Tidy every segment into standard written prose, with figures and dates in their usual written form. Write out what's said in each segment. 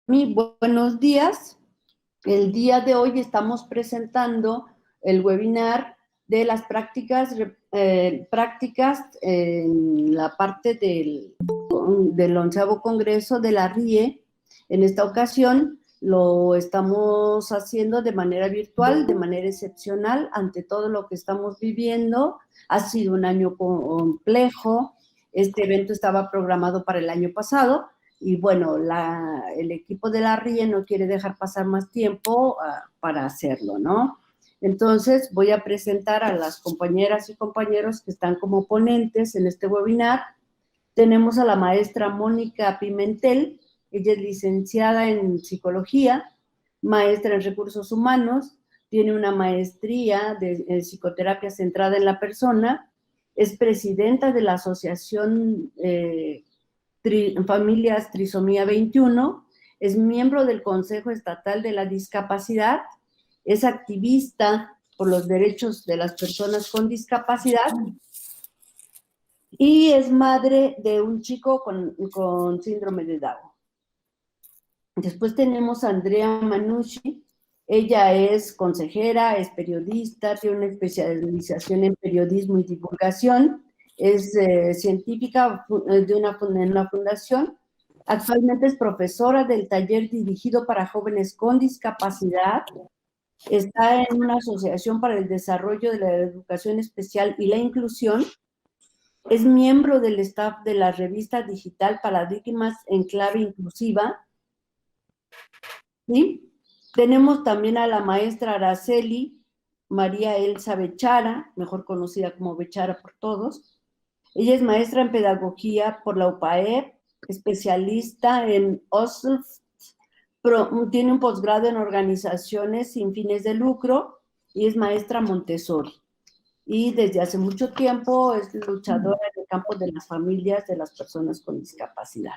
Buenos días. El día de hoy estamos presentando el webinar de las prácticas en la parte del 11º Congreso de la RIE. En esta ocasión lo estamos haciendo de manera virtual, de manera excepcional, ante todo lo que estamos viviendo. Ha sido un año complejo. Este evento estaba programado para el año pasado, y bueno, el equipo de la RIE no quiere dejar pasar más tiempo para hacerlo, ¿no? Entonces voy a presentar a las compañeras y compañeros que están como ponentes en este webinar. Tenemos a la maestra Mónica Pimentel. Ella es licenciada en psicología, maestra en recursos humanos, tiene una maestría en psicoterapia centrada en la persona, es presidenta de la asociación Familias Trisomía 21, es miembro del Consejo Estatal de la Discapacidad, es activista por los derechos de las personas con discapacidad y es madre de un chico con síndrome de Down. Después tenemos a Andrea Manucci. Ella es consejera, es periodista, tiene una especialización en periodismo y divulgación, es científica de una fundación. Actualmente es profesora del taller dirigido para jóvenes con discapacidad. Está en una asociación para el desarrollo de la educación especial y la inclusión. Es miembro del staff de la revista digital Paradigmas en Clave Inclusiva. ¿Sí? Tenemos también a la maestra Araceli María Elsa Bechara, mejor conocida como Bechara por todos. Ella es maestra en pedagogía por la UPAEP, especialista en OSLF, tiene un posgrado en organizaciones sin fines de lucro y es maestra Montessori. Y desde hace mucho tiempo es luchadora en el campo de las familias de las personas con discapacidad.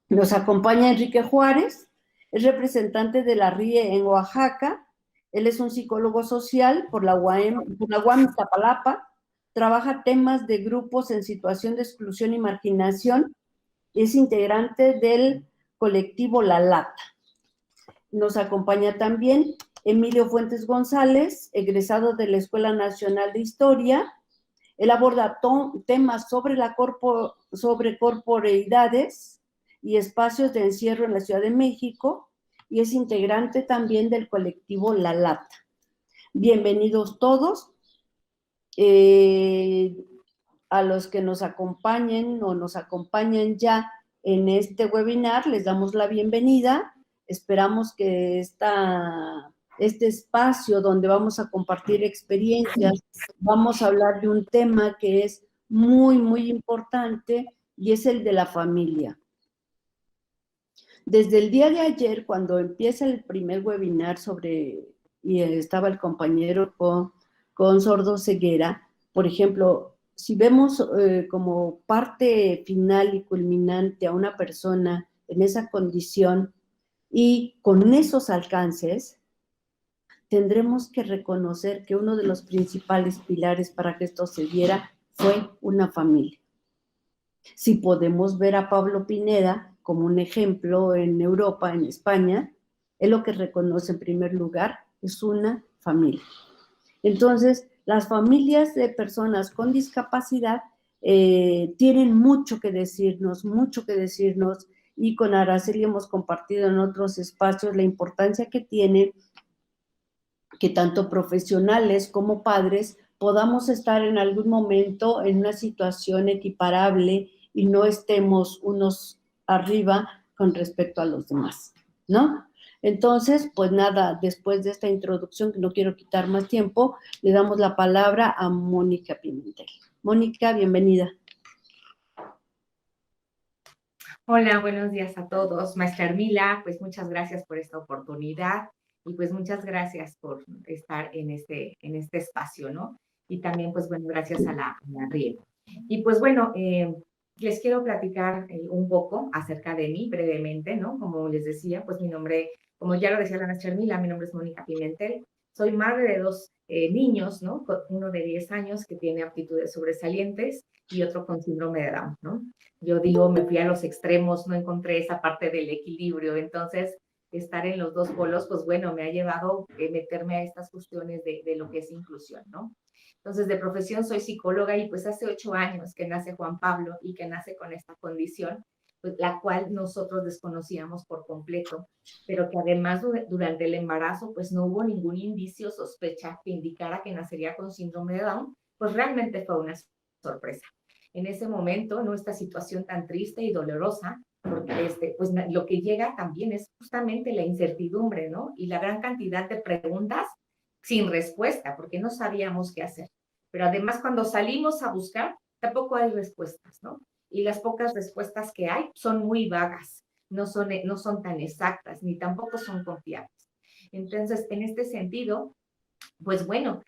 Nos acompaña Enrique Juárez, es representante de la RIE en Oaxaca. Él es un psicólogo social por la UAM Iztapalapa, trabaja temas de grupos en situación de exclusión y marginación, es integrante del colectivo La Lata. Nos acompaña también Emilio Fuentes González, egresado de la Escuela Nacional de Historia. Él aborda temas sobre corporeidades y espacios de encierro en la Ciudad de México y es integrante también del colectivo La Lata. Bienvenidos todos. A los que nos acompañen o nos acompañan ya en este webinar, les damos la bienvenida. Esperamos que este espacio donde vamos a compartir experiencias, vamos a hablar de un tema que es muy, muy importante y es el de la familia. Desde el día de ayer, cuando empieza el primer webinar y estaba el compañero con sordoceguera, por ejemplo, si vemos como parte final y culminante a una persona en esa condición y con esos alcances, tendremos que reconocer que uno de los principales pilares para que esto se diera fue una familia. Si podemos ver a Pablo Pineda como un ejemplo en Europa, en España, él lo que reconoce en primer lugar es una familia. Entonces, las familias de personas con discapacidad tienen mucho que decirnos, y con Araceli hemos compartido en otros espacios la importancia que tiene que tanto profesionales como padres podamos estar en algún momento en una situación equiparable y no estemos unos arriba con respecto a los demás, ¿no? Entonces, pues nada, después de esta introducción, que no quiero quitar más tiempo, le damos la palabra a Mónica Pimentel. Mónica, bienvenida. Hola, buenos días a todos. Maestra Armila, pues muchas gracias por esta oportunidad y pues muchas gracias por estar en este espacio, ¿no? Y también, pues bueno, gracias a la RIE. Y pues bueno, les quiero platicar un poco acerca de mí brevemente, ¿no? Como les decía, pues mi nombre, como ya lo decía la maestra Armila, mi nombre es Mónica Pimentel. Soy madre de dos niños, ¿no? Uno de 10 años que tiene aptitudes sobresalientes y otro con síndrome de Down, ¿no? Yo digo, me fui a los extremos, no encontré esa parte del equilibrio, entonces estar en los dos polos, pues bueno, me ha llevado meterme a estas cuestiones de lo que es inclusión, ¿no? Entonces, de profesión soy psicóloga y pues hace 8 años que nace Juan Pablo y que nace con esta condición, pues, la cual nosotros desconocíamos por completo, pero que además durante el embarazo pues no hubo ningún indicio o sospecha que indicara que nacería con síndrome de Down, pues realmente fue una sorpresa. En ese momento, ¿no? Esta situación tan triste y dolorosa, porque pues lo que llega también es justamente la incertidumbre, ¿no? Y la gran cantidad de preguntas sin respuesta, porque no sabíamos qué hacer. Pero además cuando salimos a buscar, tampoco hay respuestas, ¿no? Y las pocas respuestas que hay son muy vagas, no son tan exactas, ni tampoco son confiables. Entonces, en este sentido, pues bueno,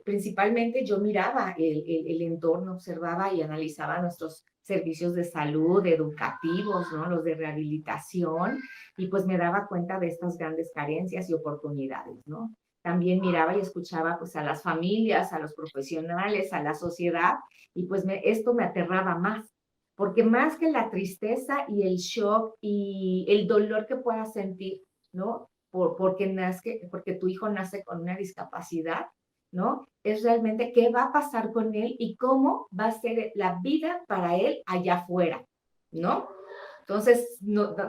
principalmente yo miraba el entorno, observaba y analizaba nuestros servicios de salud, educativos, ¿no? Los de rehabilitación, y pues me daba cuenta de estas grandes carencias y oportunidades, ¿no? También miraba y escuchaba pues a las familias, a los profesionales, a la sociedad, y pues esto me aterraba más, porque más que la tristeza y el shock y el dolor que puedas sentir, ¿no? Porque tu hijo nace con una discapacidad, ¿no? Es realmente qué va a pasar con él y cómo va a ser la vida para él allá afuera, ¿no? Entonces,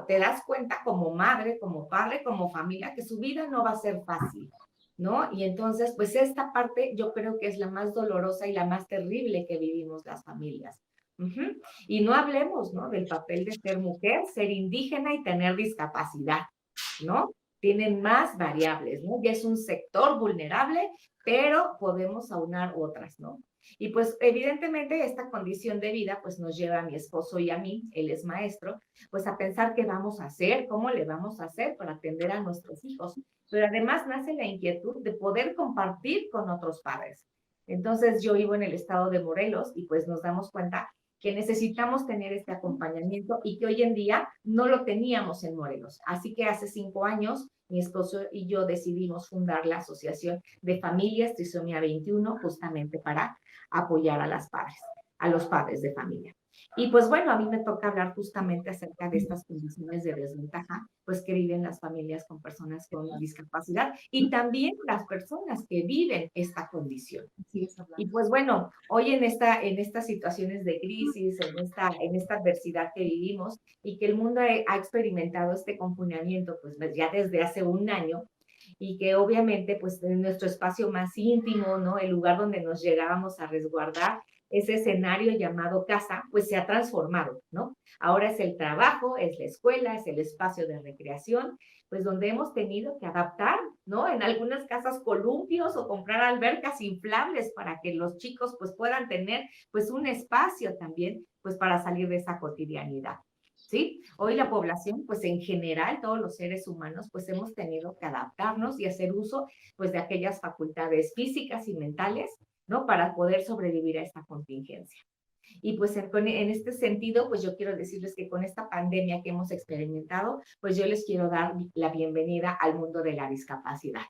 te das cuenta como madre, como padre, como familia, que su vida no va a ser fácil, ¿no? Y entonces, pues esta parte yo creo que es la más dolorosa y la más terrible que vivimos las familias. Uh-huh. Y no hablemos, ¿no? Del papel de ser mujer, ser indígena y tener discapacidad, ¿no? Tienen más variables, ¿no? Ya es un sector vulnerable, pero podemos aunar otras, ¿no? Y pues evidentemente esta condición de vida pues nos lleva a mi esposo y a mí, él es maestro, pues a pensar qué vamos a hacer, cómo le vamos a hacer para atender a nuestros hijos. Pero además nace la inquietud de poder compartir con otros padres. Entonces yo vivo en el estado de Morelos y pues nos damos cuenta que necesitamos tener este acompañamiento y que hoy en día no lo teníamos en Morelos. Así que hace 5 años mi esposo y yo decidimos fundar la Asociación de Familias Trisomía 21 justamente para apoyar a los padres de familia. Y pues bueno, a mí me toca hablar justamente acerca de estas condiciones de desventaja, pues que viven las familias con personas con discapacidad y también las personas que viven esta condición. Y pues bueno, hoy en estas situaciones de crisis, en esta adversidad que vivimos y que el mundo ha experimentado este confinamiento, pues ya desde hace un año, y que obviamente pues en nuestro espacio más íntimo, ¿no? El lugar donde nos llegábamos a resguardar, ese escenario llamado casa, pues se ha transformado, ¿no? Ahora es el trabajo, es la escuela, es el espacio de recreación, pues donde hemos tenido que adaptar, ¿no? En algunas casas columpios o comprar albercas inflables para que los chicos pues puedan tener pues un espacio también pues para salir de esa cotidianidad. ¿Sí? Hoy la población, pues en general, todos los seres humanos, pues hemos tenido que adaptarnos y hacer uso, pues de aquellas facultades físicas y mentales, ¿no? Para poder sobrevivir a esta contingencia. Y pues en este sentido, pues yo quiero decirles que con esta pandemia que hemos experimentado, pues yo les quiero dar la bienvenida al mundo de la discapacidad.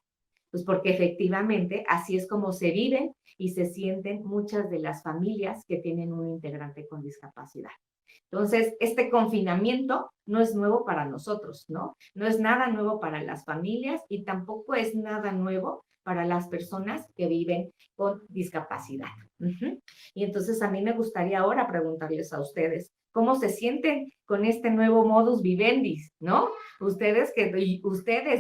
Pues porque efectivamente así es como se viven y se sienten muchas de las familias que tienen un integrante con discapacidad. Entonces, este confinamiento no es nuevo para nosotros, ¿no? No es nada nuevo para las familias y tampoco es nada nuevo para las personas que viven con discapacidad. Uh-huh. Y entonces a mí me gustaría ahora preguntarles a ustedes, ¿cómo se sienten con este nuevo modus vivendi, ¿no? Ustedes,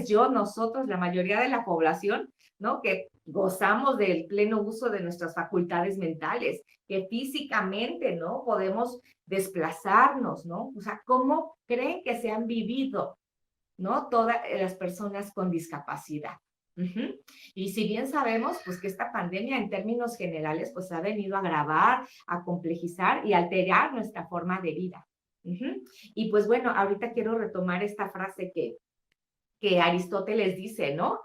yo, nosotros, la mayoría de la población, ¿no? Que gozamos del pleno uso de nuestras facultades mentales, que físicamente, ¿no? Podemos desplazarnos, ¿no? O sea, ¿cómo creen que se han vivido, ¿no? Todas las personas con discapacidad. Uh-huh. Y si bien sabemos, pues que esta pandemia en términos generales, pues ha venido a agravar, a complejizar y alterar nuestra forma de vida. Uh-huh. Y pues bueno, ahorita quiero retomar esta frase que Aristóteles dice, ¿no?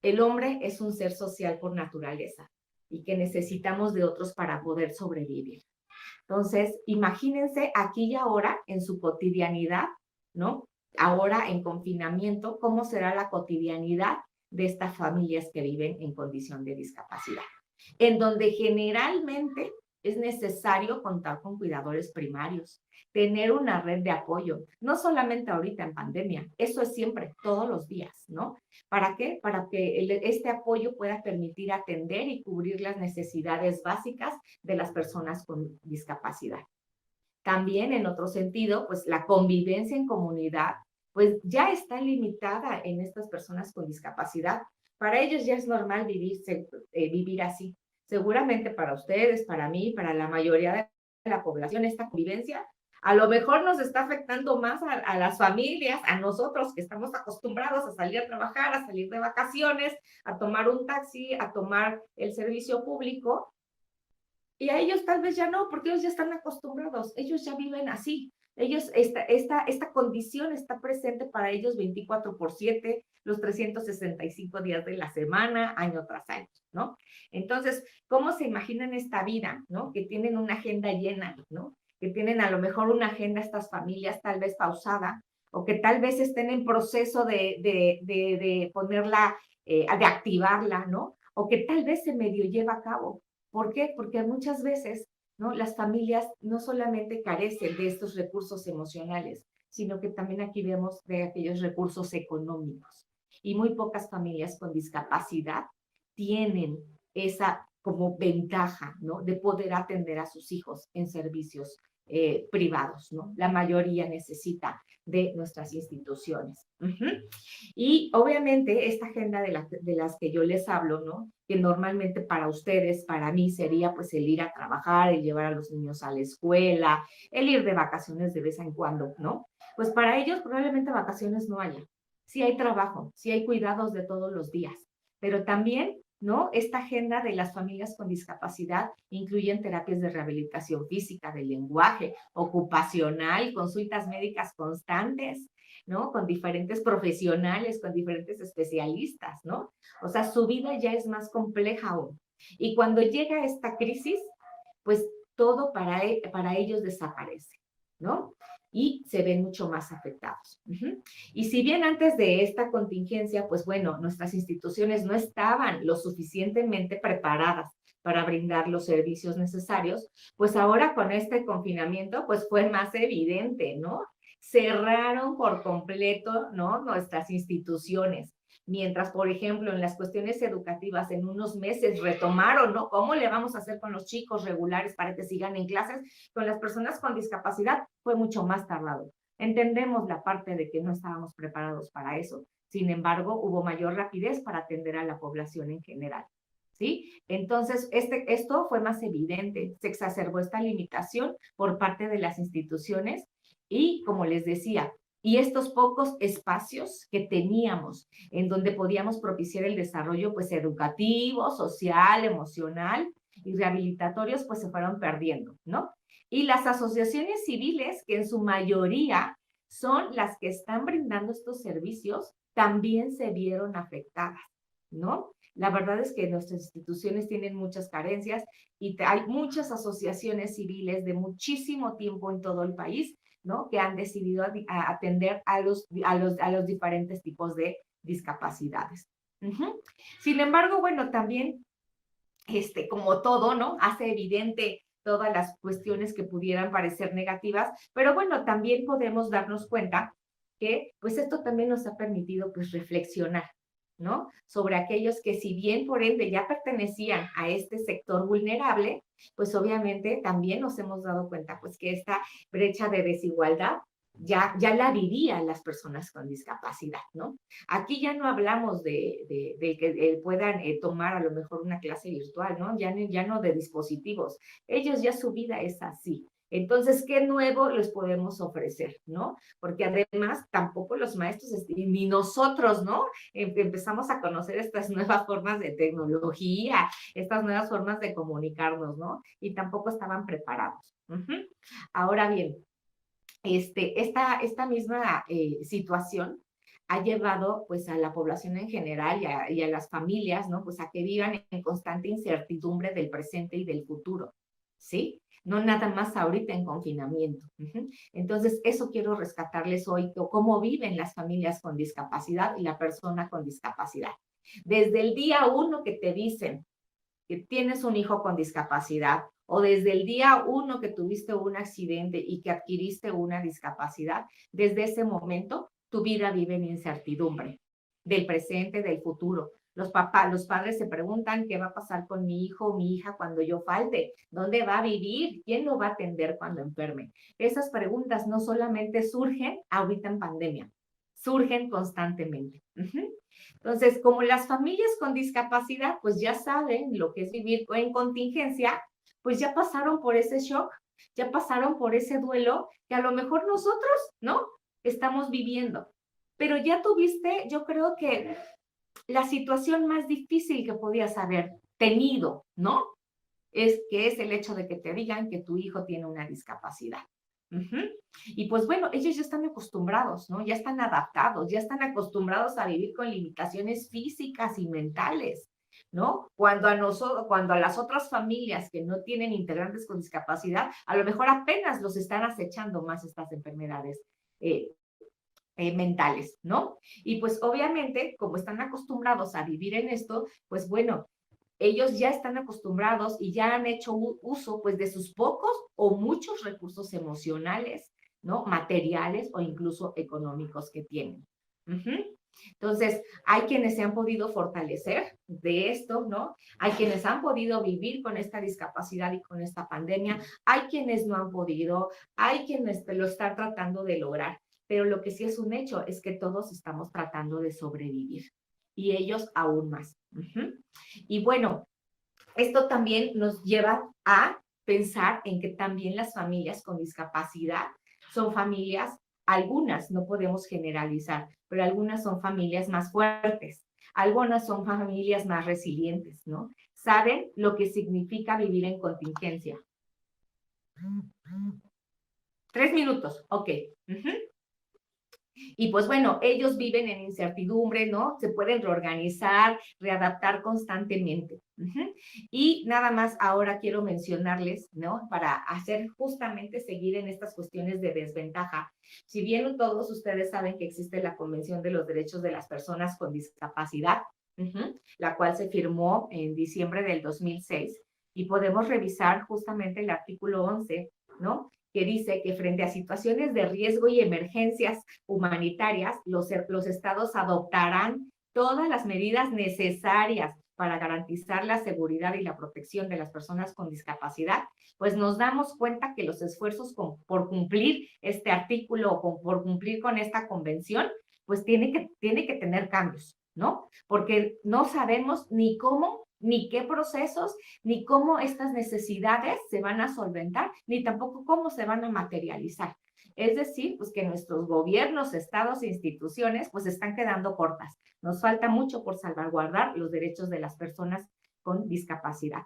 El hombre es un ser social por naturaleza y que necesitamos de otros para poder sobrevivir. Entonces, imagínense aquí y ahora en su cotidianidad, ¿no? Ahora en confinamiento, ¿cómo será la cotidianidad de estas familias que viven en condición de discapacidad, en donde generalmente es necesario contar con cuidadores primarios, tener una red de apoyo, no solamente ahorita en pandemia, eso es siempre, todos los días, ¿no? ¿Para qué? Para que este apoyo pueda permitir atender y cubrir las necesidades básicas de las personas con discapacidad. También, en otro sentido, pues la convivencia en comunidad, pues ya está limitada en estas personas con discapacidad. Para ellos ya es normal vivir así. Seguramente para ustedes, para mí, para la mayoría de la población, esta convivencia a lo mejor nos está afectando más a las familias, a nosotros que estamos acostumbrados a salir a trabajar, a salir de vacaciones, a tomar un taxi, a tomar el servicio público, y a ellos tal vez ya no, porque ellos ya están acostumbrados, ellos ya viven así. Ellos, esta condición está presente para ellos 24/7, los 365 días de la semana, año tras año, ¿no? Entonces, ¿cómo se imaginan esta vida, ¿no? Que tienen una agenda llena, ¿no? Que tienen a lo mejor una agenda estas familias tal vez pausada, o que tal vez estén en proceso de ponerla, de activarla, ¿no? O que tal vez se medio lleva a cabo. ¿Por qué? Porque muchas veces, ¿no? Las familias no solamente carecen de estos recursos emocionales, sino que también aquí vemos de aquellos recursos económicos. Y muy pocas familias con discapacidad tienen esa como ventaja, ¿no? De poder atender a sus hijos en servicios privados, ¿no? La mayoría necesita de nuestras instituciones. Y obviamente esta agenda de las que yo les hablo, ¿no? Que normalmente para ustedes, para mí sería pues el ir a trabajar, el llevar a los niños a la escuela, el ir de vacaciones de vez en cuando, ¿no? Pues para ellos probablemente vacaciones no haya. Sí hay trabajo, sí hay cuidados de todos los días, pero también, ¿no? Esta agenda de las familias con discapacidad incluyen terapias de rehabilitación física, de lenguaje, ocupacional, consultas médicas constantes, ¿no? Con diferentes profesionales, con diferentes especialistas, ¿no? O sea, su vida ya es más compleja aún. Y cuando llega esta crisis, pues todo para ellos desaparece, ¿no? Y se ven mucho más afectados. Y si bien antes de esta contingencia, pues bueno, nuestras instituciones no estaban lo suficientemente preparadas para brindar los servicios necesarios, pues ahora con este confinamiento, pues fue más evidente, ¿no? Cerraron por completo, ¿no? Nuestras instituciones. Mientras, por ejemplo, en las cuestiones educativas en unos meses retomaron, ¿no? ¿Cómo le vamos a hacer con los chicos regulares para que sigan en clases? Con las personas con discapacidad fue mucho más tardado. Entendemos la parte de que no estábamos preparados para eso. Sin embargo, hubo mayor rapidez para atender a la población en general. ¿Sí? Entonces, esto fue más evidente. Se exacerbó esta limitación por parte de las instituciones y, como les decía, y estos pocos espacios que teníamos en donde podíamos propiciar el desarrollo pues educativo, social, emocional y rehabilitatorios pues se fueron perdiendo, ¿no? Y las asociaciones civiles, que en su mayoría son las que están brindando estos servicios, también se vieron afectadas, ¿no? La verdad es que nuestras instituciones tienen muchas carencias y hay muchas asociaciones civiles de muchísimo tiempo en todo el país, ¿no? Que han decidido atender a los diferentes tipos de discapacidades. Sin embargo, bueno, también, como todo, ¿no? Hace evidente todas las cuestiones que pudieran parecer negativas, pero bueno, también podemos darnos cuenta que, pues esto también nos ha permitido, pues, reflexionar, ¿no? Sobre aquellos que si bien por ende ya pertenecían a este sector vulnerable, pues obviamente también nos hemos dado cuenta pues que esta brecha de desigualdad ya la vivían las personas con discapacidad, ¿no? Aquí ya no hablamos de que puedan tomar a lo mejor una clase virtual, ¿no? Ya no de dispositivos. Ellos ya su vida es así. Entonces, ¿qué nuevo les podemos ofrecer, no? Porque además tampoco los maestros, ni nosotros, ¿no? Empezamos a conocer estas nuevas formas de tecnología, estas nuevas formas de comunicarnos, ¿no? Y tampoco estaban preparados. Ahora bien, esta misma situación ha llevado pues a la población en general y a las familias, ¿no? Pues a que vivan en constante incertidumbre del presente y del futuro, ¿sí? No nada más ahorita en confinamiento. Entonces, eso quiero rescatarles hoy, cómo viven las familias con discapacidad y la persona con discapacidad. Desde el día 1 que te dicen que tienes un hijo con discapacidad, o desde el día 1 que tuviste un accidente y que adquiriste una discapacidad, desde ese momento tu vida vive en incertidumbre del presente, del futuro. Los padres se preguntan qué va a pasar con mi hijo o mi hija cuando yo falte, dónde va a vivir, quién lo va a atender cuando enferme. Esas preguntas no solamente surgen ahorita en pandemia, surgen constantemente. Entonces, como las familias con discapacidad, pues ya saben lo que es vivir en contingencia, pues ya pasaron por ese shock, ya pasaron por ese duelo que a lo mejor nosotros, ¿no? Estamos viviendo. Pero ya tuviste, yo creo que la situación más difícil que podías haber tenido, ¿no? Es el hecho de que te digan que tu hijo tiene una discapacidad. Y pues bueno, ellos ya están acostumbrados, ¿no? Ya están adaptados, ya están acostumbrados a vivir con limitaciones físicas y mentales, ¿no? Cuando a las otras familias que no tienen integrantes con discapacidad, a lo mejor apenas los están acechando más estas enfermedades mentales, ¿no? Y pues obviamente, como están acostumbrados a vivir en esto, pues bueno, ellos ya están acostumbrados y ya han hecho uso pues de sus pocos o muchos recursos emocionales, ¿no? Materiales o incluso económicos que tienen. Entonces, hay quienes se han podido fortalecer de esto, ¿no? Hay quienes han podido vivir con esta discapacidad y con esta pandemia, hay quienes no han podido, hay quienes lo están tratando de lograr, pero lo que sí es un hecho es que todos estamos tratando de sobrevivir y ellos aún más. Y bueno, esto también nos lleva a pensar en que también las familias con discapacidad son familias, algunas no podemos generalizar, pero algunas son familias más fuertes, algunas son familias más resilientes, ¿no? Saben lo que significa vivir en contingencia. 3 minutos, ok. Y pues bueno, ellos viven en incertidumbre, ¿no? Se pueden reorganizar, readaptar constantemente. Y nada más ahora quiero mencionarles, ¿no? Para hacer justamente seguir en estas cuestiones de desventaja. Si bien todos ustedes saben que existe la Convención de los Derechos de las Personas con Discapacidad, la cual se firmó en diciembre del 2006, y podemos revisar justamente el artículo 11, ¿no? Que dice que frente a situaciones de riesgo y emergencias humanitarias, los estados adoptarán todas las medidas necesarias para garantizar la seguridad y la protección de las personas con discapacidad, pues nos damos cuenta que los esfuerzos por cumplir este artículo o por cumplir con esta convención, pues tiene que tener cambios, ¿no? Porque no sabemos ni cómo, ni qué procesos, ni cómo estas necesidades se van a solventar, ni tampoco cómo se van a materializar. Es decir, pues que nuestros gobiernos, estados e instituciones pues están quedando cortas. Nos falta mucho por salvaguardar los derechos de las personas con discapacidad.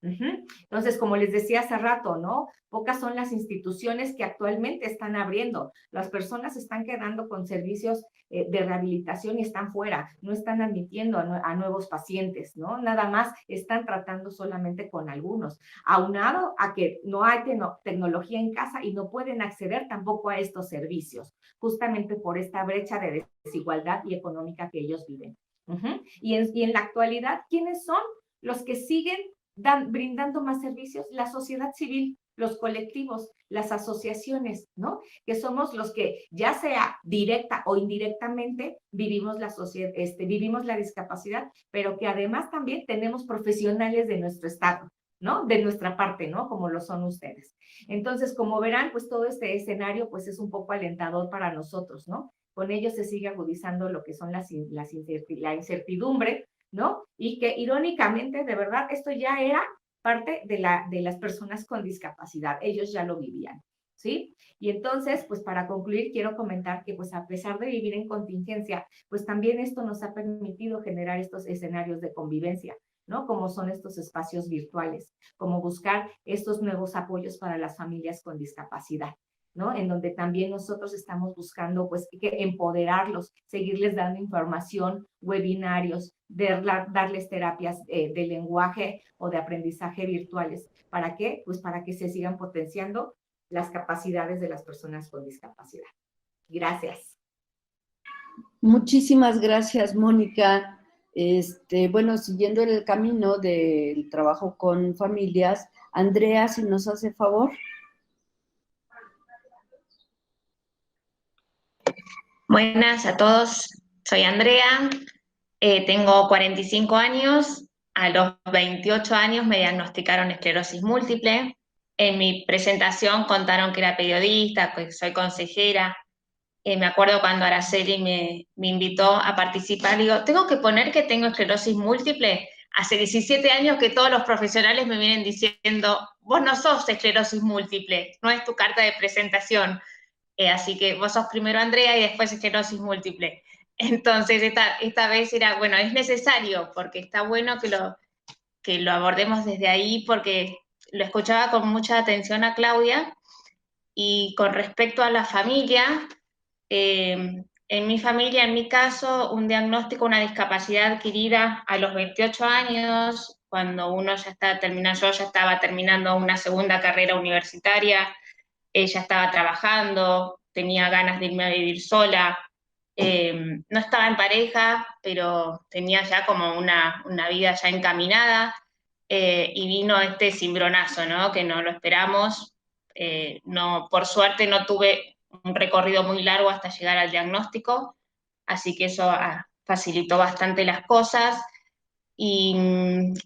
Entonces, como les decía hace rato, ¿no? Pocas son las instituciones que actualmente están abriendo. Las personas están quedando con servicios de rehabilitación y están fuera, no están admitiendo a nuevos pacientes, ¿no? Nada más están tratando solamente con algunos, aunado a que no hay tecnología en casa y no pueden acceder tampoco a estos servicios, justamente por esta brecha de desigualdad y económica que ellos viven. Y en la actualidad, ¿quiénes son los que siguen brindando más servicios? La sociedad civil, los colectivos, las asociaciones, ¿no? Que somos los que, ya sea directa o indirectamente, vivimos vivimos la discapacidad, pero que además también tenemos profesionales de nuestro estado, ¿no? De nuestra parte, ¿no? Como lo son ustedes. Entonces, como verán, pues todo este escenario, pues es un poco alentador para nosotros, ¿no? Con ello se sigue agudizando lo que son la incertidumbre, ¿no? Y que irónicamente, de verdad, esto ya era parte de las personas con discapacidad, ellos ya lo vivían, ¿sí? Y entonces, pues para concluir, quiero comentar que pues a pesar de vivir en contingencia, pues también esto nos ha permitido generar estos escenarios de convivencia, ¿no? Como son estos espacios virtuales, como buscar estos nuevos apoyos para las familias con discapacidad, ¿no? En donde también nosotros estamos buscando, pues, que empoderarlos, seguirles dando información, webinarios, darles terapias de lenguaje o de aprendizaje virtuales. ¿Para qué? Pues para que se sigan potenciando las capacidades de las personas con discapacidad. Gracias. Muchísimas gracias, Mónica. Bueno, siguiendo el camino del trabajo con familias, Andrea, si nos hace favor. Buenas a todos, soy Andrea, tengo 45 años, a los 28 años me diagnosticaron esclerosis múltiple. En mi presentación contaron que era periodista, que soy consejera. Me acuerdo cuando Araceli me invitó a participar, digo, tengo que poner que tengo esclerosis múltiple. Hace 17 años que todos los profesionales me vienen diciendo, vos no sos esclerosis múltiple, no es tu carta de presentación. Así que vos sos primero Andrea y después esclerosis múltiple. Entonces, esta vez era, bueno, es necesario, porque está bueno que lo abordemos desde ahí, porque lo escuchaba con mucha atención a Claudia, y con respecto a la familia, en mi familia, en mi caso, un diagnóstico, una discapacidad adquirida a los 28 años, cuando uno ya está terminando, yo ya estaba terminando una segunda carrera universitaria, ella estaba trabajando, tenía ganas de irme a vivir sola, no estaba en pareja, pero tenía ya como una vida ya encaminada, y vino este cimbronazo, ¿no? Que no lo esperamos. No, por suerte no tuve un recorrido muy largo hasta llegar al diagnóstico, así que eso facilitó bastante las cosas. Y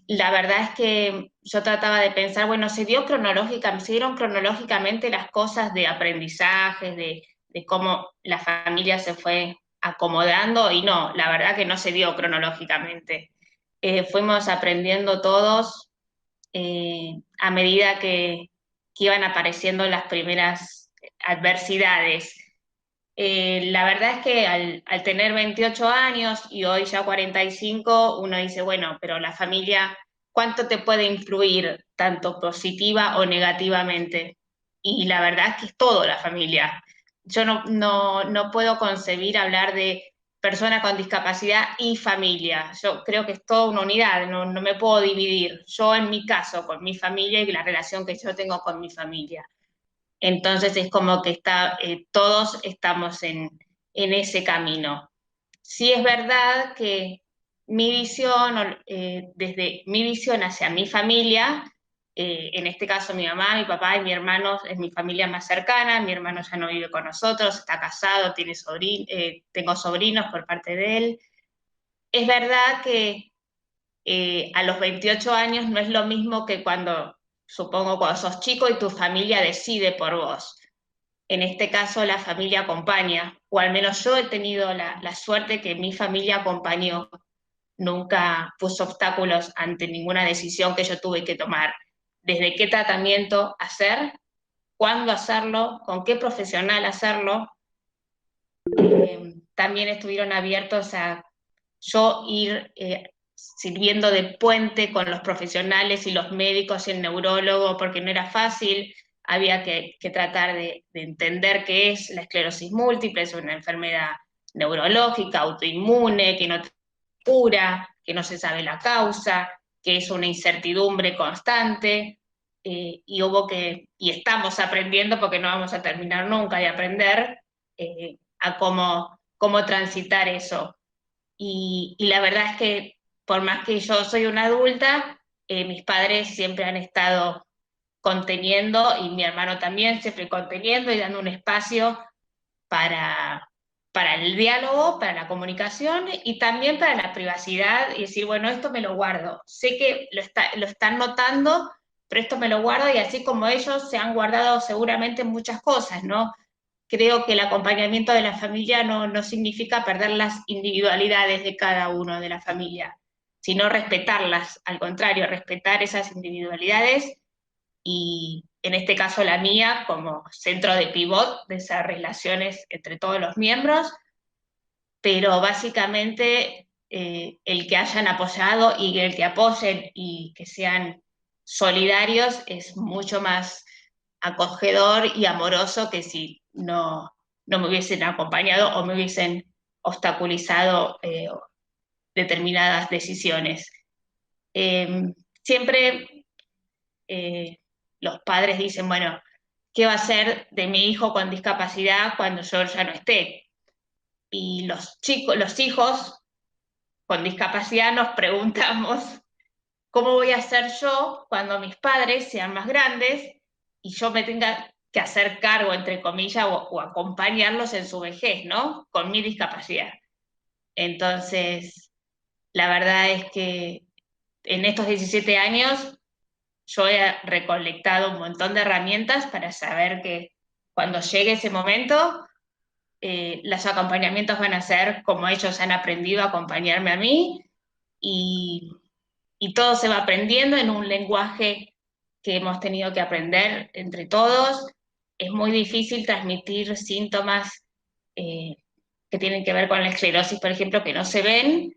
la verdad es que yo trataba de pensar, bueno, se dieron cronológicamente las cosas de aprendizaje, de cómo la familia se fue acomodando, y no, la verdad que no se dio cronológicamente. Fuimos aprendiendo todos a medida que iban apareciendo las primeras adversidades. La verdad es que al tener 28 años y hoy ya 45, uno dice, bueno, pero la familia, ¿cuánto te puede influir, tanto positiva o negativamente? Y la verdad es que es todo la familia. Yo no puedo concebir hablar de persona con discapacidad y familia. Yo creo que es toda una unidad, no me puedo dividir. Yo en mi caso, con mi familia y la relación que yo tengo con mi familia. Entonces es como que todos estamos en ese camino. Sí es verdad que mi visión, desde mi visión hacia mi familia, en este caso mi mamá, mi papá y mi hermano es mi familia más cercana, mi hermano ya no vive con nosotros, está casado, tengo sobrinos por parte de él. Es verdad que a los 28 años no es lo mismo que supongo, cuando sos chico y tu familia decide por vos. En este caso la familia acompaña, o al menos yo he tenido la suerte que mi familia acompañó, nunca puso obstáculos ante ninguna decisión que yo tuve que tomar, desde qué tratamiento hacer, cuándo hacerlo, con qué profesional hacerlo. También estuvieron abiertos a yo ir sirviendo de puente con los profesionales y los médicos y el neurólogo, porque no era fácil, había que tratar de entender qué es la esclerosis múltiple, es una enfermedad neurológica, autoinmune, que no cura, que no se sabe la causa, que es una incertidumbre constante, y estamos aprendiendo, porque no vamos a terminar nunca de aprender, a cómo transitar eso. Y la verdad es que por más que yo soy una adulta, mis padres siempre han estado conteniendo, y mi hermano también, siempre conteniendo y dando un espacio para, para el diálogo, para la comunicación y también para la privacidad, y decir, bueno, esto me lo guardo. Sé que lo están notando, pero esto me lo guardo, y así como ellos se han guardado seguramente muchas cosas, ¿no? Creo que el acompañamiento de la familia no significa perder las individualidades de cada uno de la familia, sino respetarlas, al contrario, respetar esas individualidades, y en este caso la mía como centro de pivot de esas relaciones entre todos los miembros, pero básicamente el que hayan apoyado y el que apoyen y que sean solidarios es mucho más acogedor y amoroso que si no me hubiesen acompañado o me hubiesen obstaculizado determinadas decisiones. Siempre los padres dicen, bueno, ¿qué va a ser de mi hijo con discapacidad cuando yo ya no esté? Y los hijos con discapacidad nos preguntamos cómo voy a hacer yo cuando mis padres sean más grandes y yo me tenga que hacer cargo, entre comillas, o acompañarlos en su vejez, ¿no? Con mi discapacidad. Entonces, la verdad es que en estos 17 años yo he recolectado un montón de herramientas para saber que cuando llegue ese momento, los acompañamientos van a ser como ellos han aprendido a acompañarme a mí y, y todo se va aprendiendo en un lenguaje que hemos tenido que aprender entre todos. Es muy difícil transmitir síntomas que tienen que ver con la esclerosis, por ejemplo, que no se ven.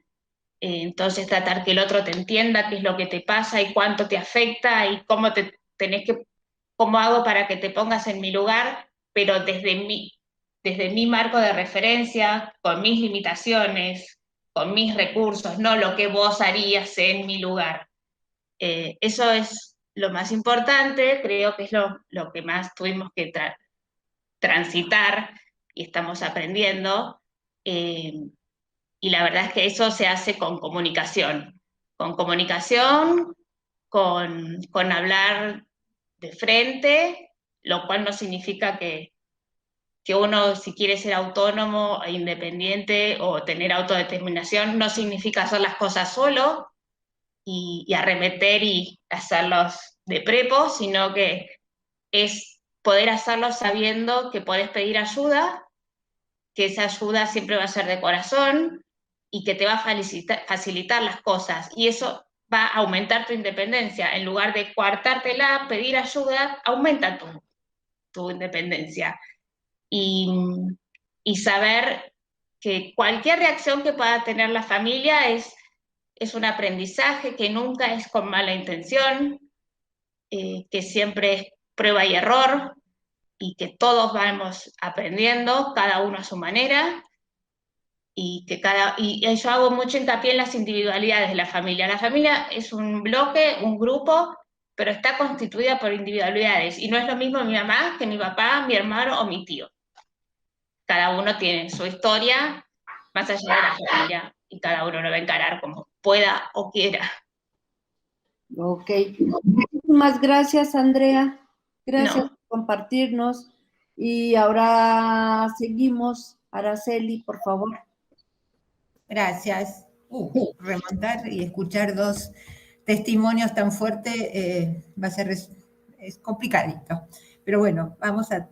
Entonces tratar que el otro te entienda qué es lo que te pasa y cuánto te afecta y cómo hago para que te pongas en mi lugar, pero desde mi marco de referencia, con mis limitaciones, con mis recursos, no lo que vos harías en mi lugar. Eso es lo más importante, creo que es lo que más tuvimos que transitar y estamos aprendiendo. Y la verdad es que eso se hace con comunicación, con hablar de frente, lo cual no significa que uno, si quiere ser autónomo e independiente o tener autodeterminación, no significa hacer las cosas solo y arremeter y hacerlos de prepo, sino que es poder hacerlo sabiendo que podés pedir ayuda, que esa ayuda siempre va a ser de corazón y que te va a facilitar las cosas. Y eso va a aumentar tu independencia. En lugar de coartártela, pedir ayuda, aumenta tu independencia. Y saber que cualquier reacción que pueda tener la familia es un aprendizaje, que nunca es con mala intención, que siempre es prueba y error, y que todos vamos aprendiendo, cada uno a su manera, y yo hago mucho hincapié en las individualidades de la familia. La familia es un bloque, un grupo, pero está constituida por individualidades, y no es lo mismo mi mamá que mi papá, mi hermano o mi tío. Cada uno tiene su historia, más allá de la familia, y cada uno lo va a encarar como pueda o quiera. Ok. Muchísimas gracias, Andrea. Gracias No. por compartirnos. Y ahora seguimos. Araceli, por favor. Gracias. Remontar y escuchar dos testimonios tan fuertes va a ser es complicadito. Pero bueno, vamos a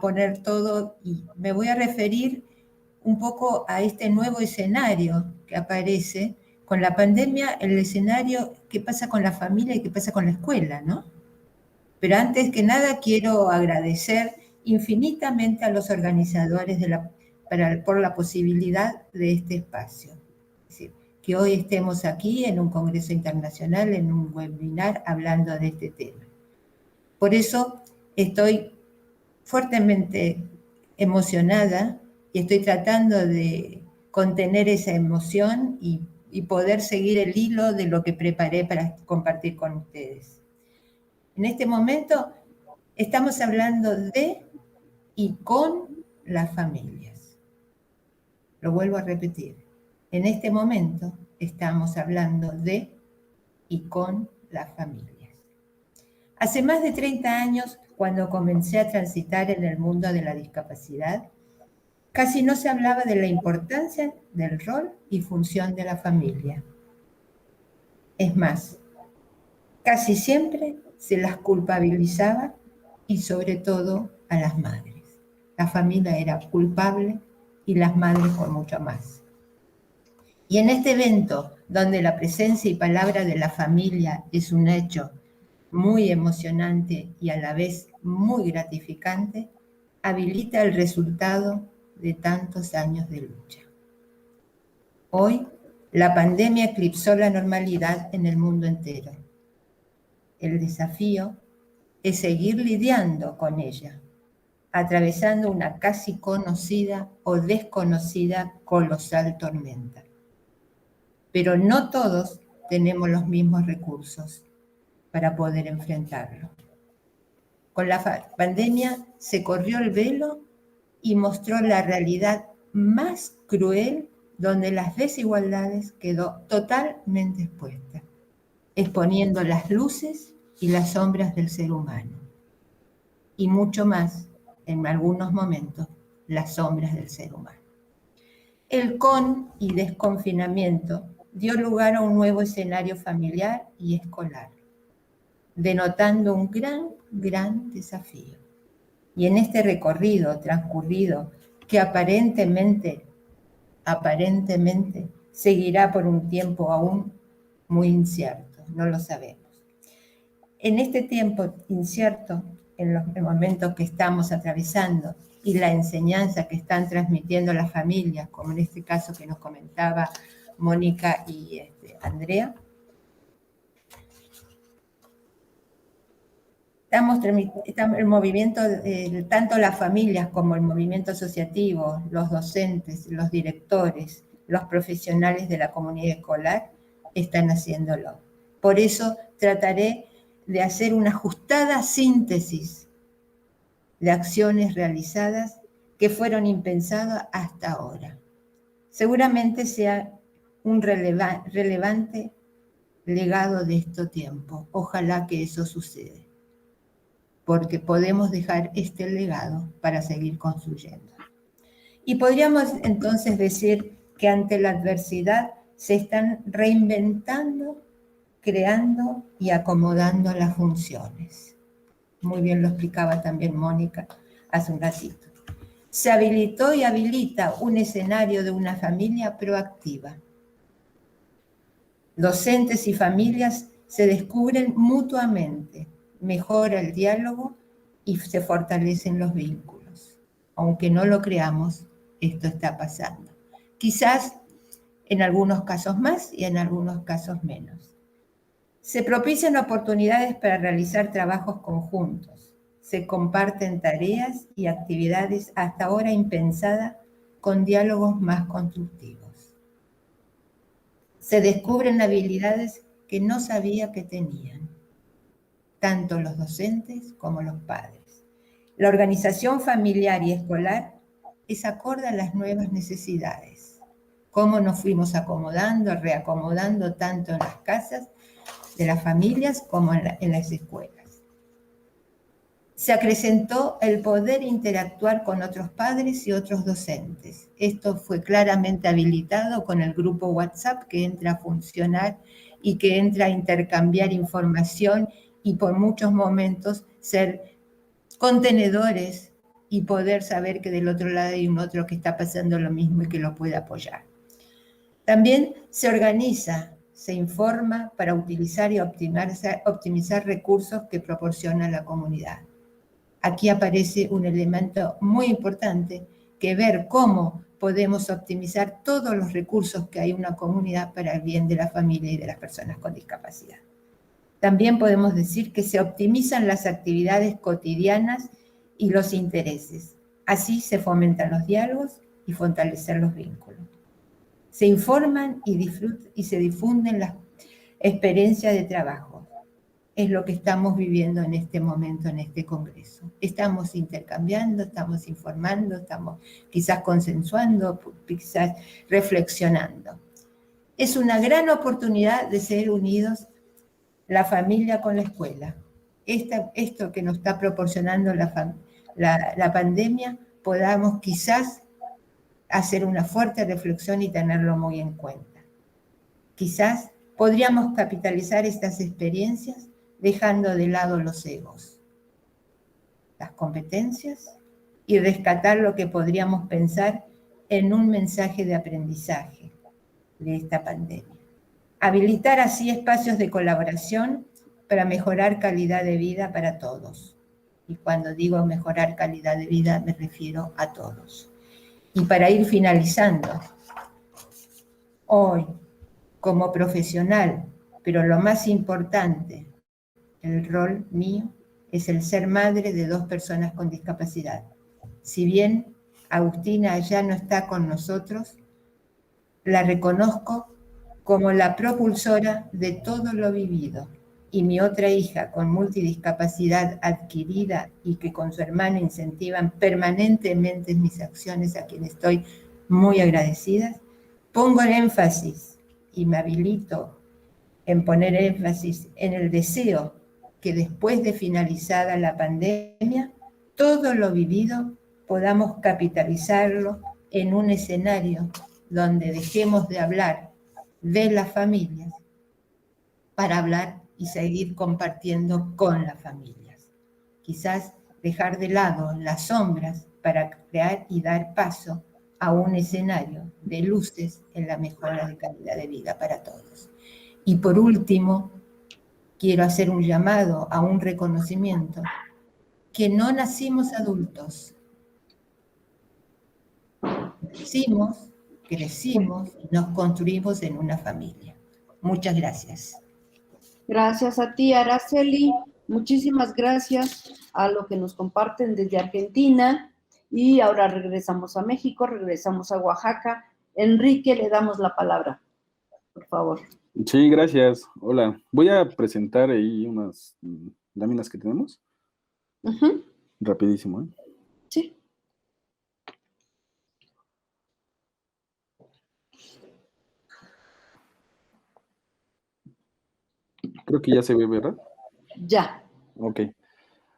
poner todo y me voy a referir un poco a este nuevo escenario que aparece con la pandemia, el escenario que pasa con la familia y qué pasa con la escuela, ¿no? Pero antes que nada quiero agradecer infinitamente a los organizadores por la posibilidad de este espacio. Es decir, que hoy estemos aquí en un congreso internacional, en un webinar, hablando de este tema. Por eso estoy fuertemente emocionada y estoy tratando de contener esa emoción y poder seguir el hilo de lo que preparé para compartir con ustedes. En este momento estamos hablando de y con las familias. Lo vuelvo a repetir. En este momento estamos hablando de y con las familias. Hace más de 30 años, cuando comencé a transitar en el mundo de la discapacidad, casi no se hablaba de la importancia del rol y función de la familia. Es más, casi siempre se las culpabilizaba y sobre todo a las madres. La familia era culpable y las madres por mucho más. Y en este evento, donde la presencia y palabra de la familia es un hecho muy emocionante y a la vez muy gratificante, habilita el resultado de tantos años de lucha. Hoy, la pandemia eclipsó la normalidad en el mundo entero. El desafío es seguir lidiando con ella, atravesando una casi conocida o desconocida colosal tormenta. Pero no todos tenemos los mismos recursos para poder enfrentarlo. Con la pandemia se corrió el velo y mostró la realidad más cruel donde las desigualdades quedó totalmente expuesta, exponiendo las luces y las sombras del ser humano, y mucho más, en algunos momentos, las sombras del ser humano. El con y desconfinamiento dio lugar a un nuevo escenario familiar y escolar, denotando un gran desafío. Y en este recorrido transcurrido, que aparentemente seguirá por un tiempo aún muy incierto, no lo sabemos. En este tiempo incierto, en los momentos que estamos atravesando y la enseñanza que están transmitiendo las familias, como en este caso que nos comentaba Mónica y Andrea, el movimiento, tanto las familias como el movimiento asociativo, los docentes, los directores, los profesionales de la comunidad escolar están haciéndolo. Por eso trataré de hacer una ajustada síntesis de acciones realizadas que fueron impensadas hasta ahora. Seguramente sea un relevante legado de este tiempo. Ojalá que eso suceda, porque podemos dejar este legado para seguir construyendo. Y podríamos entonces decir que ante la adversidad se están reinventando, creando y acomodando las funciones. Muy bien lo explicaba también Mónica hace un ratito. Se habilitó y habilita un escenario de una familia proactiva. Docentes y familias se descubren mutuamente, mejora el diálogo y se fortalecen los vínculos. Aunque no lo creamos, esto está pasando. Quizás en algunos casos más y en algunos casos menos. Se propician oportunidades para realizar trabajos conjuntos. Se comparten tareas y actividades hasta ahora impensadas con diálogos más constructivos. Se descubren habilidades que no sabía que tenían, tanto los docentes como los padres. La organización familiar y escolar es acorde a las nuevas necesidades. Cómo nos fuimos acomodando, reacomodando tanto en las casas de las familias como en las escuelas. Se acrecentó el poder interactuar con otros padres y otros docentes. Esto fue claramente habilitado con el grupo WhatsApp que entra a funcionar y que entra a intercambiar información y por muchos momentos ser contenedores y poder saber que del otro lado hay un otro que está pasando lo mismo y que lo puede apoyar. También se organiza, se informa para utilizar y optimizar recursos que proporciona la comunidad. Aquí aparece un elemento muy importante, que ver cómo podemos optimizar todos los recursos que hay en una comunidad para el bien de la familia y de las personas con discapacidad. También podemos decir que se optimizan las actividades cotidianas y los intereses. Así se fomentan los diálogos y fortalecen los vínculos. Se informan y se difunden las experiencias de trabajo. Es lo que estamos viviendo en este momento, en este congreso. Estamos intercambiando, estamos informando, estamos quizás consensuando, quizás reflexionando. Es una gran oportunidad de ser unidos la familia con la escuela. Esto que nos está proporcionando la pandemia, podamos quizás hacer una fuerte reflexión y tenerlo muy en cuenta. Quizás podríamos capitalizar estas experiencias dejando de lado los egos, las competencias y rescatar lo que podríamos pensar en un mensaje de aprendizaje de esta pandemia. Habilitar así espacios de colaboración para mejorar calidad de vida para todos. Y cuando digo mejorar calidad de vida me refiero a todos. Y para ir finalizando, hoy como profesional, pero lo más importante, el rol mío es el ser madre de 2 personas con discapacidad. Si bien Agustina ya no está con nosotros, la reconozco como la propulsora de todo lo vivido. Y mi otra hija con multidiscapacidad adquirida y que con su hermana incentivan permanentemente mis acciones, a quien estoy muy agradecida, pongo el énfasis y me habilito en poner énfasis en el deseo que después de finalizada la pandemia, todo lo vivido podamos capitalizarlo en un escenario donde dejemos de hablar de las familias para hablar y seguir compartiendo con las familias. Quizás dejar de lado las sombras para crear y dar paso a un escenario de luces en la mejora de calidad de vida para todos. Y por último, quiero hacer un llamado a un reconocimiento que no nacimos adultos. Nacimos, crecimos y nos construimos en una familia. Muchas gracias. Gracias a ti, Araceli. Muchísimas gracias a lo que nos comparten desde Argentina. Y ahora regresamos a México, regresamos a Oaxaca. Enrique, le damos la palabra, por favor. Sí, gracias. Hola. Voy a presentar ahí unas láminas que tenemos. Rapidísimo, ¿eh? Sí. Creo que ya se ve, ¿verdad? Ya. Ok.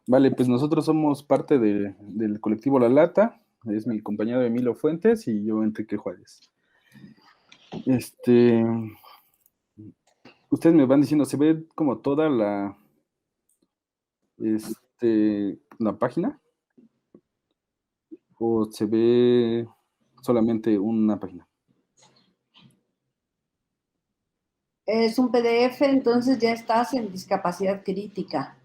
Vale, pues nosotros somos parte del colectivo La Lata. Es mi compañero Emilio Fuentes y yo, Enrique Juárez. Ustedes me van diciendo, ¿se ve como toda la página? ¿O se ve solamente una página? Es un PDF, entonces ya estás en discapacidad crítica.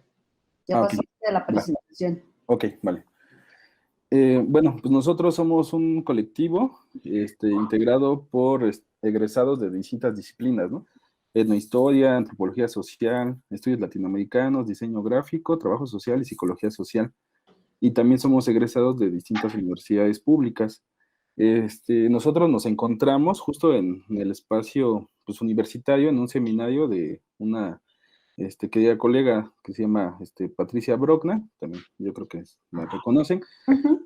Ya pasaste de la presentación. Ok, vale. Bueno, pues nosotros somos un colectivo integrado por egresados de distintas disciplinas, ¿no? Etnohistoria, antropología social, estudios latinoamericanos, diseño gráfico, trabajo social y psicología social. Y también somos egresados de distintas universidades públicas. Nosotros nos encontramos justo en el espacio pues, universitario, en un seminario de una querida colega que se llama Patricia Brockner, también yo creo que la reconocen,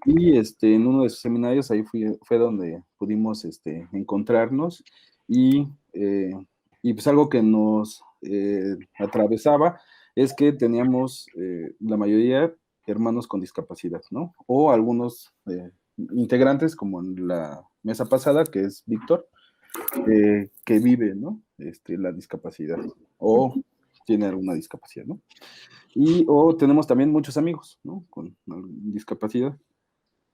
y en uno de sus seminarios ahí fue donde pudimos encontrarnos y pues algo que nos atravesaba es que teníamos la mayoría hermanos con discapacidad, ¿no? O algunos integrantes, como en la mesa pasada, que es Víctor, que vive, ¿no? La discapacidad, o tiene alguna discapacidad, ¿no? O tenemos también muchos amigos, ¿no? Con discapacidad.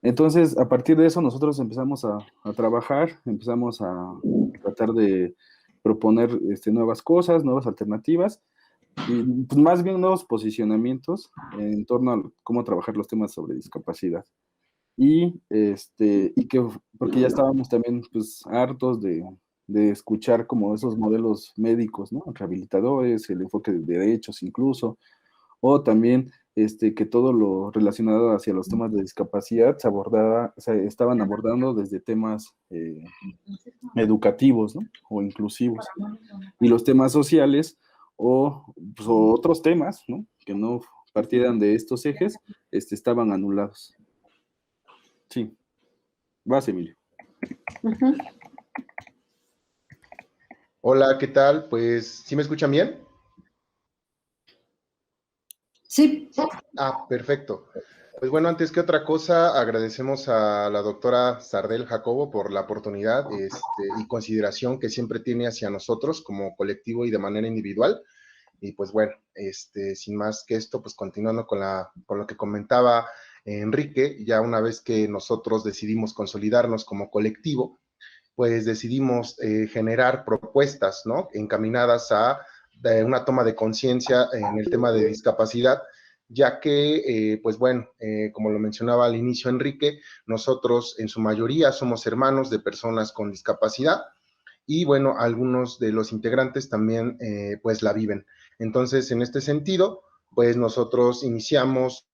Entonces, a partir de eso, nosotros empezamos a trabajar, empezamos a tratar de proponer nuevas cosas, nuevas alternativas, y pues, más bien nuevos posicionamientos en torno a cómo trabajar los temas sobre discapacidad. Porque ya estábamos también pues hartos de escuchar como esos modelos médicos, ¿no? Rehabilitadores, el enfoque de derechos incluso, o también que todo lo relacionado hacia los temas de discapacidad se estaban abordando desde temas educativos, ¿no? O inclusivos. Y los temas sociales o otros temas, ¿no? Que no partieran de estos ejes, estaban anulados. Sí. Vas, Emilio. Hola, ¿qué tal? Pues, ¿sí me escuchan bien? Sí. Ah, perfecto. Pues bueno, antes que otra cosa, agradecemos a la doctora Sardel Jacobo por la oportunidad y consideración que siempre tiene hacia nosotros como colectivo y de manera individual. Y pues bueno, sin más que esto, pues continuando con lo que comentaba Enrique, ya una vez que nosotros decidimos consolidarnos como colectivo, pues decidimos generar propuestas, ¿no? Encaminadas a una toma de conciencia en el tema de discapacidad, ya que, pues bueno, como lo mencionaba al inicio Enrique, nosotros en su mayoría somos hermanos de personas con discapacidad y bueno, algunos de los integrantes también pues la viven. Entonces, en este sentido, pues nosotros iniciamos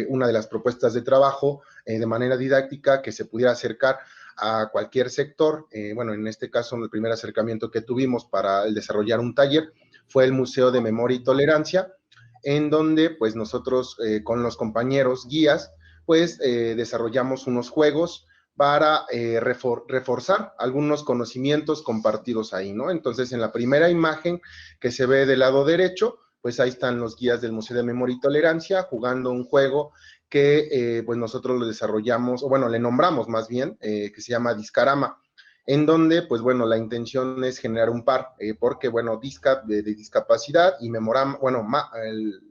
una de las propuestas de trabajo de manera didáctica que se pudiera acercar a cualquier sector. Bueno, en este caso, el primer acercamiento que tuvimos para el desarrollar un taller fue el Museo de Memoria y Tolerancia, en donde pues nosotros con los compañeros guías, pues desarrollamos unos juegos para reforzar algunos conocimientos compartidos ahí, ¿no? Entonces, en la primera imagen que se ve del lado derecho, pues ahí están los guías del Museo de Memoria y Tolerancia jugando un juego que pues nosotros lo desarrollamos, o bueno, le nombramos más bien, que se llama Discarama, en donde, pues bueno, la intención es generar un par, porque, bueno, de discapacidad y memorama, bueno,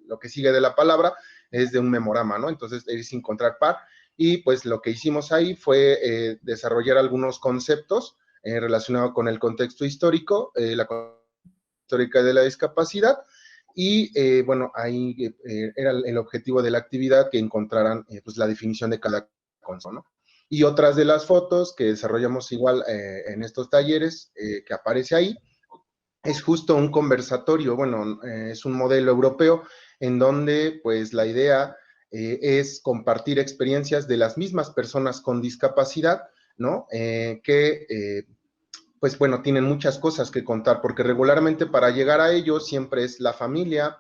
lo que sigue de la palabra es de un memorama, ¿no? Entonces, es encontrar par, y pues lo que hicimos ahí fue desarrollar algunos conceptos relacionados con el contexto histórico, la histórica de la discapacidad, y bueno, ahí era el objetivo de la actividad que encontraran pues la definición de cada concepto, ¿no? Y otras de las fotos que desarrollamos igual en estos talleres que aparece ahí, es justo un conversatorio, bueno, es un modelo europeo en donde pues la idea es compartir experiencias de las mismas personas con discapacidad, ¿no? Pues bueno, tienen muchas cosas que contar, porque regularmente para llegar a ellos siempre es la familia,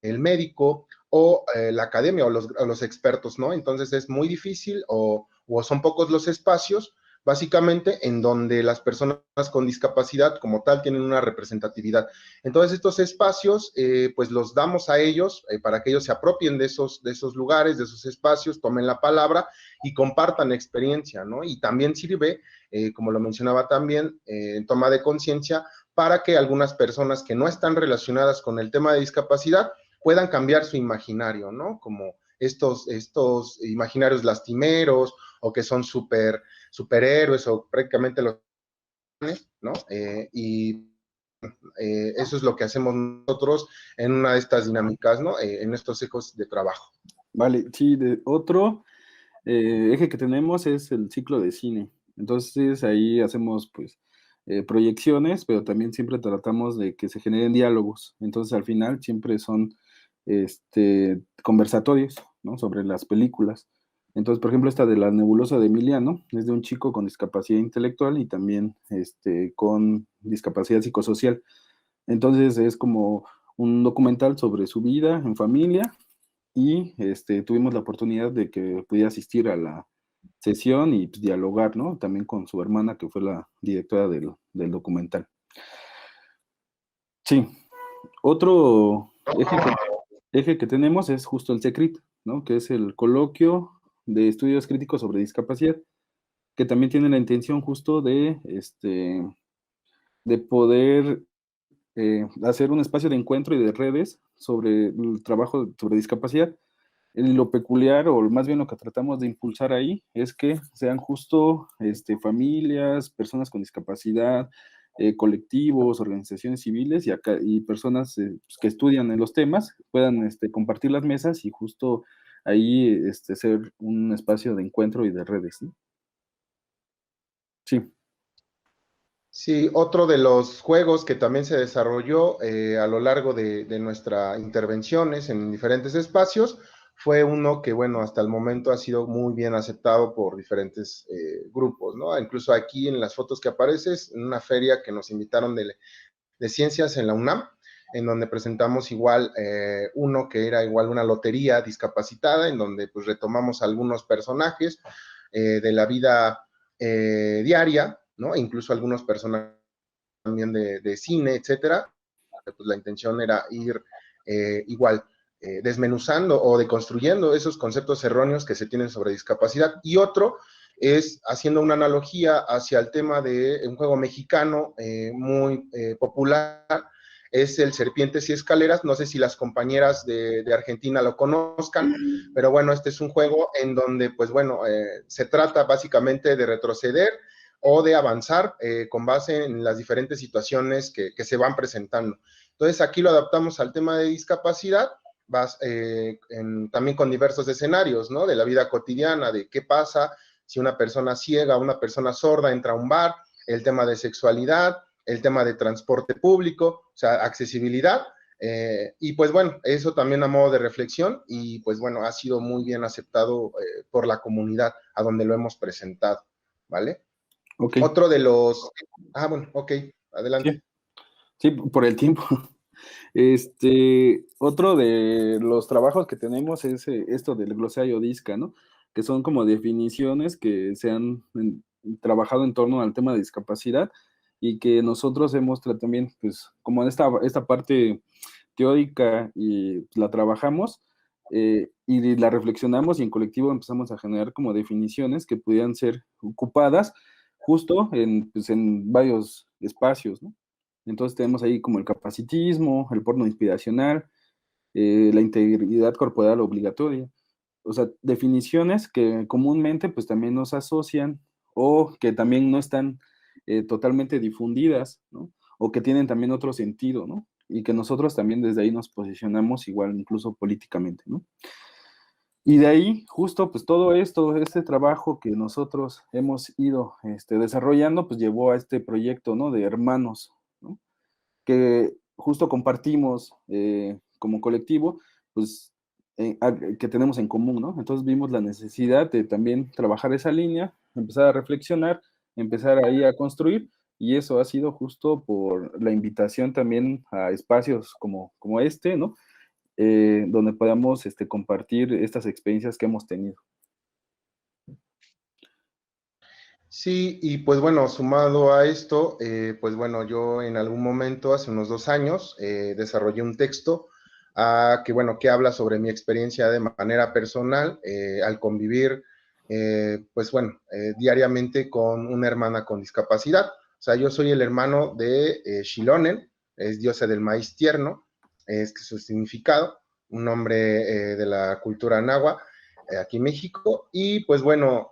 el médico o la academia o los expertos, ¿no? Entonces es muy difícil o son pocos los espacios, básicamente, en donde las personas con discapacidad como tal tienen una representatividad. Entonces estos espacios, pues los damos a ellos para que ellos se apropien de esos lugares, de esos espacios, tomen la palabra y compartan experiencia, ¿no? Y también sirve, como lo mencionaba también, en toma de conciencia, para que algunas personas que no están relacionadas con el tema de discapacidad puedan cambiar su imaginario, ¿no? Como estos imaginarios lastimeros o que son superhéroes o prácticamente los, ¿no? Eso es lo que hacemos nosotros en una de estas dinámicas, ¿no? En estos ejes de trabajo. Vale, sí, otro eje que tenemos es el ciclo de cine. Entonces ahí hacemos pues proyecciones, pero también siempre tratamos de que se generen diálogos. Entonces al final siempre son conversatorios, ¿no? Sobre las películas. Entonces, por ejemplo, esta de La nebulosa de Emiliano es de un chico con discapacidad intelectual y también con discapacidad psicosocial. Entonces es como un documental sobre su vida en familia y tuvimos la oportunidad de que pudiera asistir a la sesión y pues, dialogar, ¿no? También con su hermana, que fue la directora del documental. Sí, otro eje que tenemos es justo el CECRIT, ¿no? Que es el coloquio de estudios críticos sobre discapacidad, que también tiene la intención justo de poder hacer un espacio de encuentro y de redes sobre el trabajo sobre discapacidad. Lo peculiar, o más bien lo que tratamos de impulsar ahí, es que sean justo familias, personas con discapacidad, colectivos, organizaciones civiles y personas pues, que estudian en los temas, puedan compartir las mesas y justo ahí ser un espacio de encuentro y de redes, ¿no? Sí. Sí, otro de los juegos que también se desarrolló a lo largo de nuestras intervenciones en diferentes espacios fue uno que, bueno, hasta el momento ha sido muy bien aceptado por diferentes grupos, ¿no? Incluso aquí en las fotos que apareces, en una feria que nos invitaron de ciencias en la UNAM, en donde presentamos igual uno que era igual una lotería discapacitada, en donde pues retomamos algunos personajes de la vida diaria, ¿no? Incluso algunos personajes también de cine, etcétera. Pues la intención era ir igual desmenuzando o deconstruyendo esos conceptos erróneos que se tienen sobre discapacidad. Y otro es haciendo una analogía hacia el tema de un juego mexicano muy popular, es el Serpientes y Escaleras. No sé si las compañeras de Argentina lo conozcan, pero bueno, este es un juego en donde, pues bueno, se trata básicamente de retroceder o de avanzar con base en las diferentes situaciones que se van presentando. Entonces, aquí lo adaptamos al tema de discapacidad, también con diversos escenarios, ¿no? De la vida cotidiana, de qué pasa si una persona ciega, una persona sorda entra a un bar, el tema de sexualidad, el tema de transporte público, o sea, accesibilidad. Y pues bueno, eso también a modo de reflexión y pues bueno, ha sido muy bien aceptado por la comunidad a donde lo hemos presentado, ¿vale? Okay. Otro de los... bueno, ok, adelante. Sí, por el tiempo. Otro de los trabajos que tenemos es esto del glosario DISCA, ¿no? que son como definiciones que se han trabajado en torno al tema de discapacidad y que nosotros hemos también, pues, como esta parte teórica y la trabajamos y la reflexionamos y en colectivo empezamos a generar como definiciones que pudieran ser ocupadas justo pues, en varios espacios, ¿no? Entonces tenemos ahí como el capacitismo, el porno inspiracional, la integridad corporal obligatoria. O sea, definiciones que comúnmente pues también nos asocian o que también no están totalmente difundidas, ¿no? O que tienen también otro sentido, ¿no? Y que nosotros también desde ahí nos posicionamos igual incluso políticamente, ¿no? Y de ahí, justo, pues todo esto, este trabajo que nosotros hemos ido desarrollando, pues llevó a este proyecto, ¿no? De hermanos, ¿no? Que justo compartimos como colectivo, pues, que tenemos en común, ¿no? Entonces vimos la necesidad de también trabajar esa línea, empezar a reflexionar, empezar ahí a construir, y eso ha sido justo por la invitación también a espacios como este, ¿no? Donde podamos compartir estas experiencias que hemos tenido. Sí, y pues bueno, sumado a esto, pues bueno, yo en algún momento, hace unos 2 años, desarrollé un texto que habla sobre mi experiencia de manera personal al convivir, pues bueno, diariamente con una hermana con discapacidad. O sea, yo soy el hermano de Xilonen, es diosa del maíz tierno, es su significado, un nombre de la cultura náhuatl, aquí en México, y pues bueno,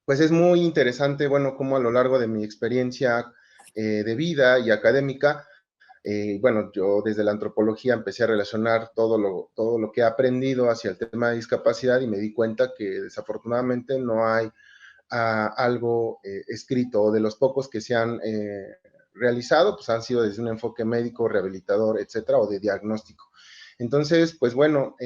pues es muy interesante, bueno, cómo a lo largo de mi experiencia de vida y académica, bueno, yo desde la antropología empecé a relacionar todo lo que he aprendido hacia el tema de discapacidad y me di cuenta que desafortunadamente no hay algo escrito, o de los pocos que se han realizado, pues han sido desde un enfoque médico, rehabilitador, etcétera, o de diagnóstico. Entonces, pues bueno,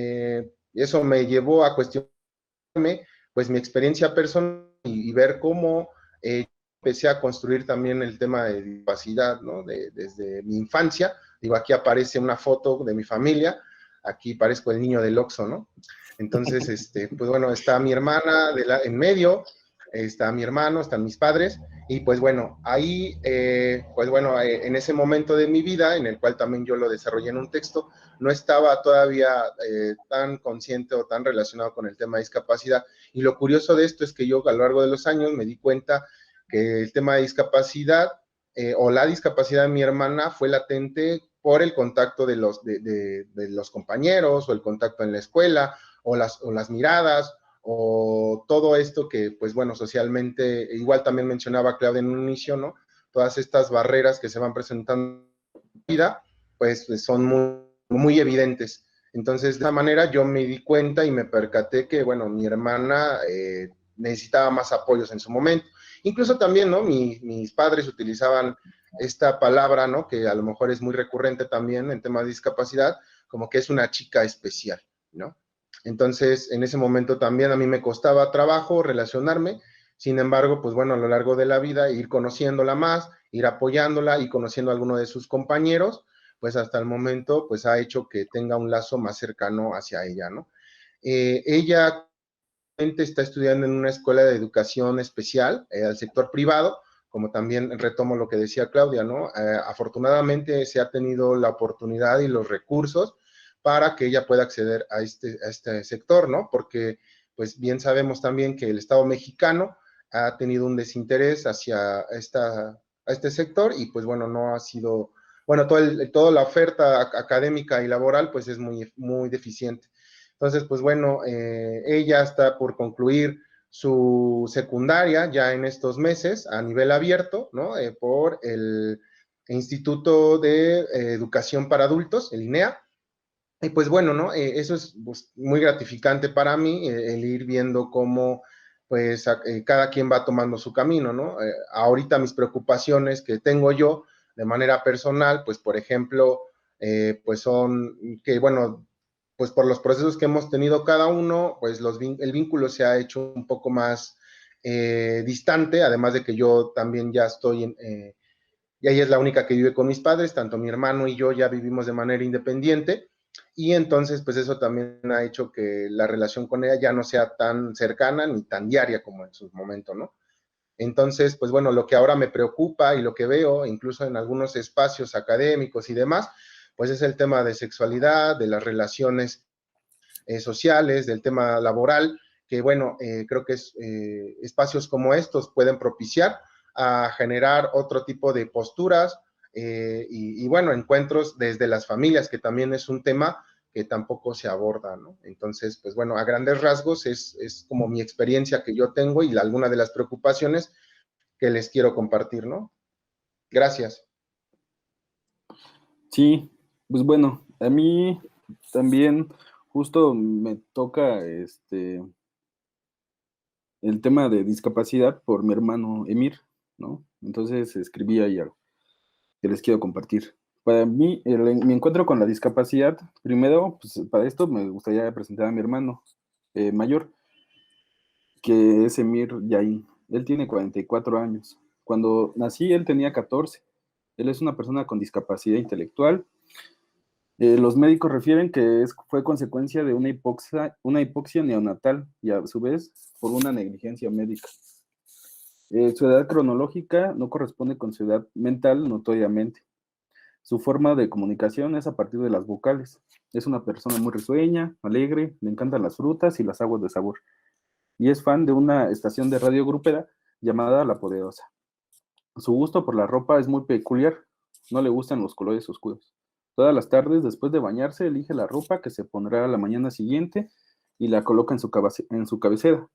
eso me llevó a cuestionarme, pues mi experiencia personal y ver cómo empecé a construir también el tema de discapacidad, ¿no? Desde mi infancia. Digo, aquí aparece una foto de mi familia, aquí parezco el niño del Oxxo, ¿no? Entonces, pues bueno, está mi hermana en medio, está mi hermano, están mis padres, y pues bueno, ahí, pues bueno, en ese momento de mi vida, en el cual también yo lo desarrollé en un texto, no estaba todavía tan consciente o tan relacionado con el tema de discapacidad, y lo curioso de esto es que yo a lo largo de los años me di cuenta que el tema de discapacidad o la discapacidad de mi hermana fue latente por el contacto de los compañeros, o el contacto en la escuela, o las miradas, o todo esto que, pues bueno, socialmente, igual también mencionaba Claudia en un inicio, ¿no? Todas estas barreras que se van presentando en la vida, pues son muy, muy evidentes. Entonces, de esa manera yo me di cuenta y me percaté que, bueno, mi hermana necesitaba más apoyos en su momento. Incluso también, ¿no? Mis padres utilizaban esta palabra, ¿no? Que a lo mejor es muy recurrente también en temas de discapacidad, como que es una chica especial, ¿no? Entonces, en ese momento también a mí me costaba trabajo relacionarme, sin embargo, pues bueno, a lo largo de la vida, ir conociéndola más, ir apoyándola y conociendo a alguno de sus compañeros, pues hasta el momento, pues ha hecho que tenga un lazo más cercano hacia ella, ¿no? Ella está estudiando en una escuela de educación especial al sector privado, como también retomo lo que decía Claudia, ¿no? Afortunadamente se ha tenido la oportunidad y los recursos para que ella pueda acceder a este sector, ¿no? Porque, pues bien sabemos también que el Estado mexicano ha tenido un desinterés hacia este sector y, pues bueno, no ha sido, bueno, toda la oferta académica y laboral, pues es muy, muy deficiente. Entonces, pues bueno, ella está por concluir su secundaria ya en estos meses a nivel abierto, ¿no? Por el Instituto de Educación para Adultos, el INEA. Y pues bueno, ¿no? Eso es pues, muy gratificante para mí, el ir viendo cómo pues cada quien va tomando su camino, ¿no? Ahorita mis preocupaciones que tengo yo de manera personal, pues por ejemplo, pues son que, bueno, pues por los procesos que hemos tenido cada uno, pues el vínculo se ha hecho un poco más distante, además de que yo también ya estoy y ella es la única que vive con mis padres, tanto mi hermano y yo ya vivimos de manera independiente, y entonces pues eso también ha hecho que la relación con ella ya no sea tan cercana ni tan diaria como en su momento, ¿no? Entonces, pues bueno, lo que ahora me preocupa y lo que veo, incluso en algunos espacios académicos y demás, pues es el tema de sexualidad, de las relaciones sociales, del tema laboral, que bueno, creo que espacios como estos pueden propiciar a generar otro tipo de posturas y bueno, encuentros desde las familias, que también es un tema que tampoco se aborda, ¿no? Entonces, pues bueno, a grandes rasgos es como mi experiencia que yo tengo y alguna de las preocupaciones que les quiero compartir, ¿no? Gracias. Sí, pues bueno, a mí también justo me toca el tema de discapacidad por mi hermano Emir, ¿no? Entonces escribí ahí algo que les quiero compartir. Para mí, mi encuentro con la discapacidad, primero, pues para esto me gustaría presentar a mi hermano mayor, que es Emir Yain. Él tiene 44 años. Cuando nací, él tenía 14. Él es una persona con discapacidad intelectual. Los médicos refieren que fue consecuencia de una hipoxia neonatal y a su vez por una negligencia médica. Su edad cronológica no corresponde con su edad mental notoriamente. Su forma de comunicación es a partir de las vocales. Es una persona muy risueña, alegre, le encantan las frutas y las aguas de sabor. Y es fan de una estación de radio grupera llamada La Poderosa. Su gusto por la ropa es muy peculiar. No le gustan los colores oscuros. Todas las tardes, después de bañarse, elige la ropa que se pondrá la mañana siguiente y la coloca en su cabecera.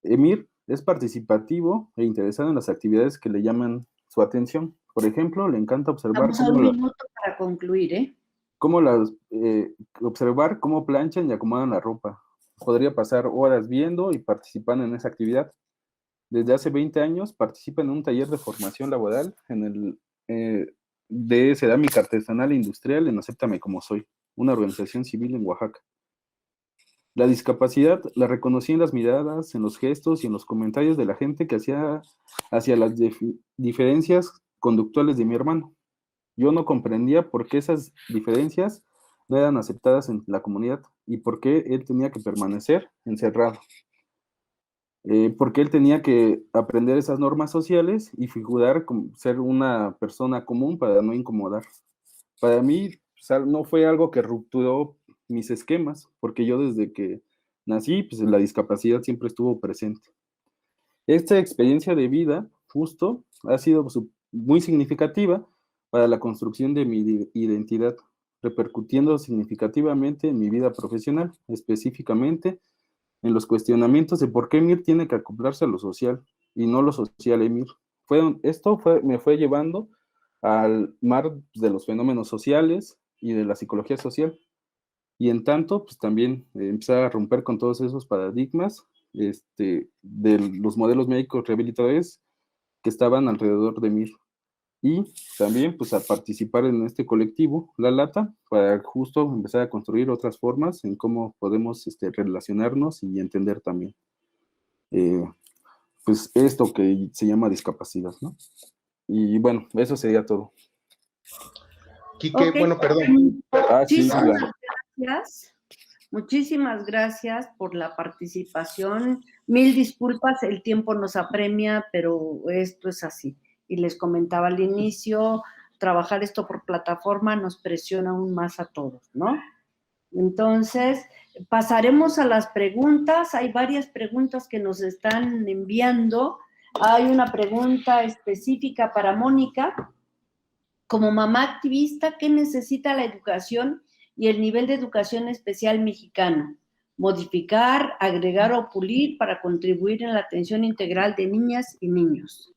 Emir es participativo e interesado en las actividades que le llaman su atención. Por ejemplo, le encanta observar Vamos a un minuto para concluir, ¿eh? observar cómo planchan y acomodan la ropa. Podría pasar horas viendo y participando en esa actividad. Desde hace 20 años participa en un taller de formación laboral de cerámica artesanal e industrial en Acéptame Como Soy, una organización civil en Oaxaca. La discapacidad la reconocí en las miradas, en los gestos y en los comentarios de la gente que hacía hacia las diferencias conductuales de mi hermano. Yo no comprendía por qué esas diferencias no eran aceptadas en la comunidad y por qué él tenía que permanecer encerrado. Porque él tenía que aprender esas normas sociales y figurar como ser una persona común para no incomodar. Para mí, no fue algo que rupturó mis esquemas, porque yo desde que nací, pues la discapacidad siempre estuvo presente. Esta experiencia de vida, justo, ha sido muy significativa para la construcción de mi identidad, repercutiendo significativamente en mi vida profesional, específicamente en los cuestionamientos de por qué Emir tiene que acoplarse a lo social y no lo social a Emir. Me fue llevando al mar de los fenómenos sociales y de la psicología social. Y en tanto, pues también empezar a romper con todos esos paradigmas de los modelos médicos rehabilitadores que estaban alrededor de Emir. Y también, pues, a participar en este colectivo, La Lata, para justo empezar a construir otras formas en cómo podemos relacionarnos y entender también, pues, esto que se llama discapacidad, ¿no? Y bueno, eso sería todo. Quique, Ok. bueno, perdón. Sí, Muchísimas gracias. Muchísimas gracias por la participación. Mil disculpas, el tiempo nos apremia, pero esto es así. Y les comentaba al inicio, trabajar esto por plataforma nos presiona aún más a todos, ¿no? Entonces, pasaremos a las preguntas. Hay varias preguntas que nos están enviando. Hay una pregunta específica para Mónica. Como mamá activista, ¿qué necesita la educación y el nivel de educación especial mexicano? Modificar, agregar o pulir para contribuir en la atención integral de niñas y niños.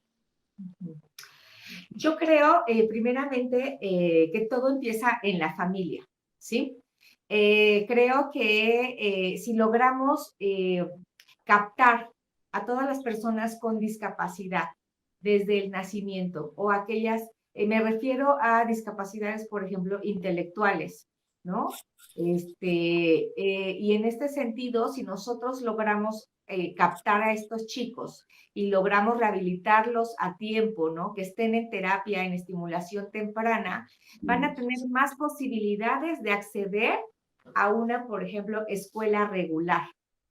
Yo creo, primeramente, que todo empieza en la familia, ¿sí? Creo que si logramos captar a todas las personas con discapacidad desde el nacimiento o aquellas, me refiero a discapacidades, por ejemplo, intelectuales, ¿no? Y en este sentido, si nosotros logramos captar a estos chicos y logramos rehabilitarlos a tiempo, ¿no? Que estén en terapia, en estimulación temprana, van a tener más posibilidades de acceder a una, por ejemplo, escuela regular,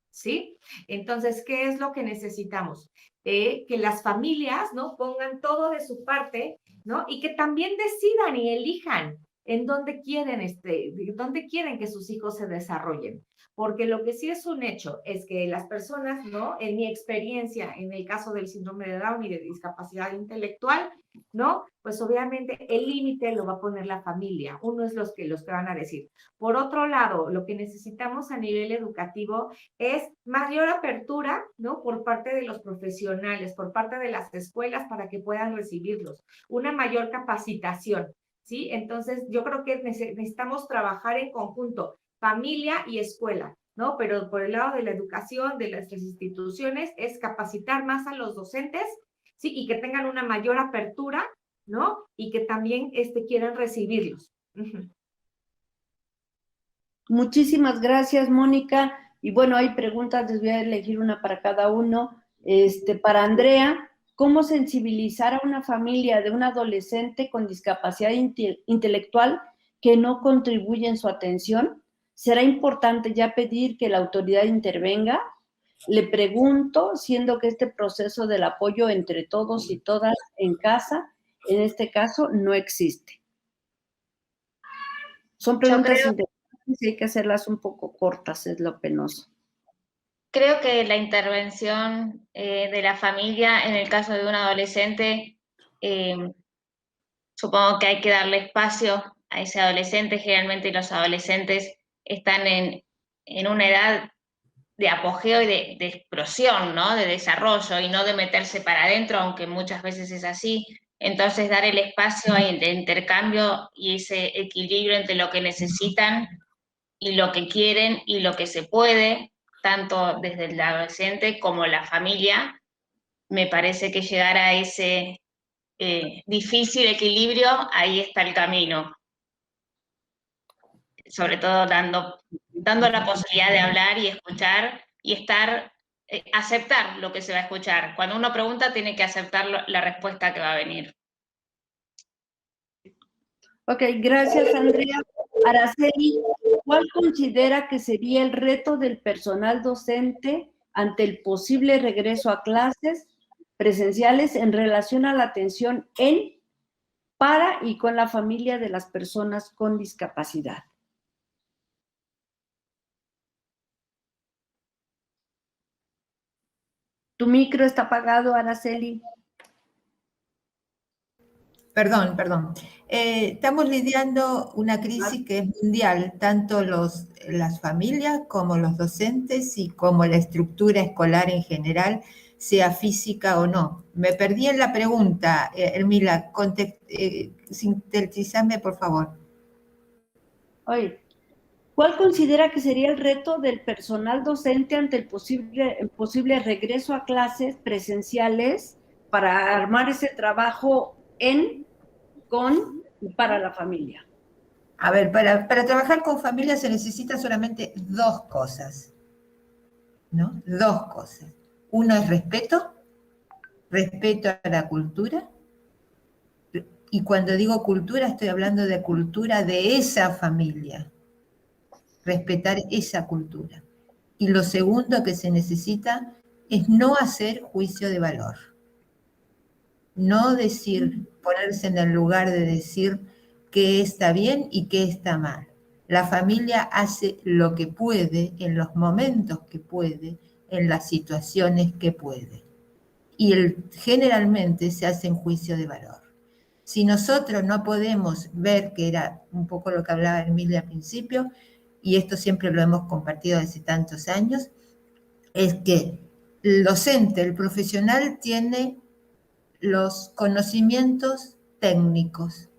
¿sí? Entonces, ¿qué es lo que necesitamos? Que las familias, ¿no? Pongan todo de su parte, ¿no? Y que también decidan y elijan en dónde quieren que sus hijos se desarrollen. Porque lo que sí es un hecho es que las personas, ¿no? En mi experiencia, en el caso del síndrome de Down y de discapacidad intelectual, ¿no? Pues obviamente el límite lo va a poner la familia. Uno es los que van a decir. Por otro lado, lo que necesitamos a nivel educativo es mayor apertura, ¿no? Por parte de los profesionales, por parte de las escuelas para que puedan recibirlos. Una mayor capacitación, ¿sí? Entonces, yo creo que necesitamos trabajar en conjunto, familia y escuela, ¿no? Pero por el lado de la educación, de las instituciones, es capacitar más a los docentes, ¿sí? Y que tengan una mayor apertura, ¿no? Y que también quieran recibirlos. Muchísimas gracias, Mónica. Y bueno, hay preguntas, les voy a elegir una para cada uno. Para Andrea, ¿cómo sensibilizar a una familia de un adolescente con discapacidad intelectual que no contribuye en su atención? ¿Será importante ya pedir que la autoridad intervenga? Le pregunto, siendo que este proceso del apoyo entre todos y todas en casa, en este caso, no existe. Son preguntas interesantes y hay que hacerlas un poco cortas, es lo penoso. Creo que la intervención de la familia en el caso de un adolescente, supongo que hay que darle espacio a ese adolescente. Generalmente los adolescentes están en una edad de apogeo y de explosión, ¿no? De desarrollo y no de meterse para adentro, aunque muchas veces es así. Entonces, dar el espacio de intercambio y ese equilibrio entre lo que necesitan y lo que quieren y lo que se puede, tanto desde el adolescente como la familia, me parece que llegar a ese difícil equilibrio, ahí está el camino. Sobre todo dando la posibilidad de hablar y escuchar y aceptar lo que se va a escuchar. Cuando uno pregunta, tiene que aceptar la respuesta que va a venir. Ok, gracias, Andrea. Araceli, ¿cuál considera que sería el reto del personal docente ante el posible regreso a clases presenciales en relación a la atención para y con la familia de las personas con discapacidad? Tu micro está apagado, Araceli. Perdón. Estamos lidiando una crisis que es mundial, tanto las familias como los docentes y como la estructura escolar en general, sea física o no. Me perdí en la pregunta, Hermila, sintetizame, por favor. Oye, ¿cuál considera que sería el reto del personal docente ante el posible regreso a clases presenciales para armar ese trabajo con y para la familia? A ver, para trabajar con familias se necesita solamente dos cosas, ¿no? Dos cosas. Uno es respeto a la cultura, y cuando digo cultura estoy hablando de cultura de esa familia, respetar esa cultura. Y lo segundo que se necesita es no hacer juicio de valor, no ponerse en el lugar de decir qué está bien y qué está mal. La familia hace lo que puede, en los momentos que puede, en las situaciones que puede. Y generalmente se hace en juicio de valor. Si nosotros no podemos ver, que era un poco lo que hablaba Emilia al principio, y esto siempre lo hemos compartido desde tantos años, es que el docente, el profesional, tiene los conocimientos técnicos.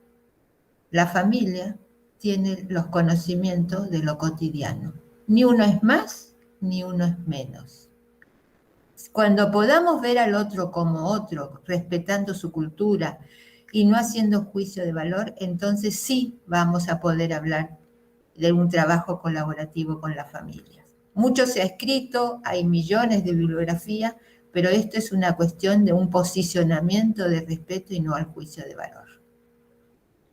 La familia tiene los conocimientos de lo cotidiano. Ni uno es más, ni uno es menos. Cuando podamos ver al otro como otro, respetando su cultura y no haciendo juicio de valor, entonces sí vamos a poder hablar de un trabajo colaborativo con las familias. Mucho se ha escrito, hay millones de bibliografía, pero esto es una cuestión de un posicionamiento de respeto y no al juicio de valor.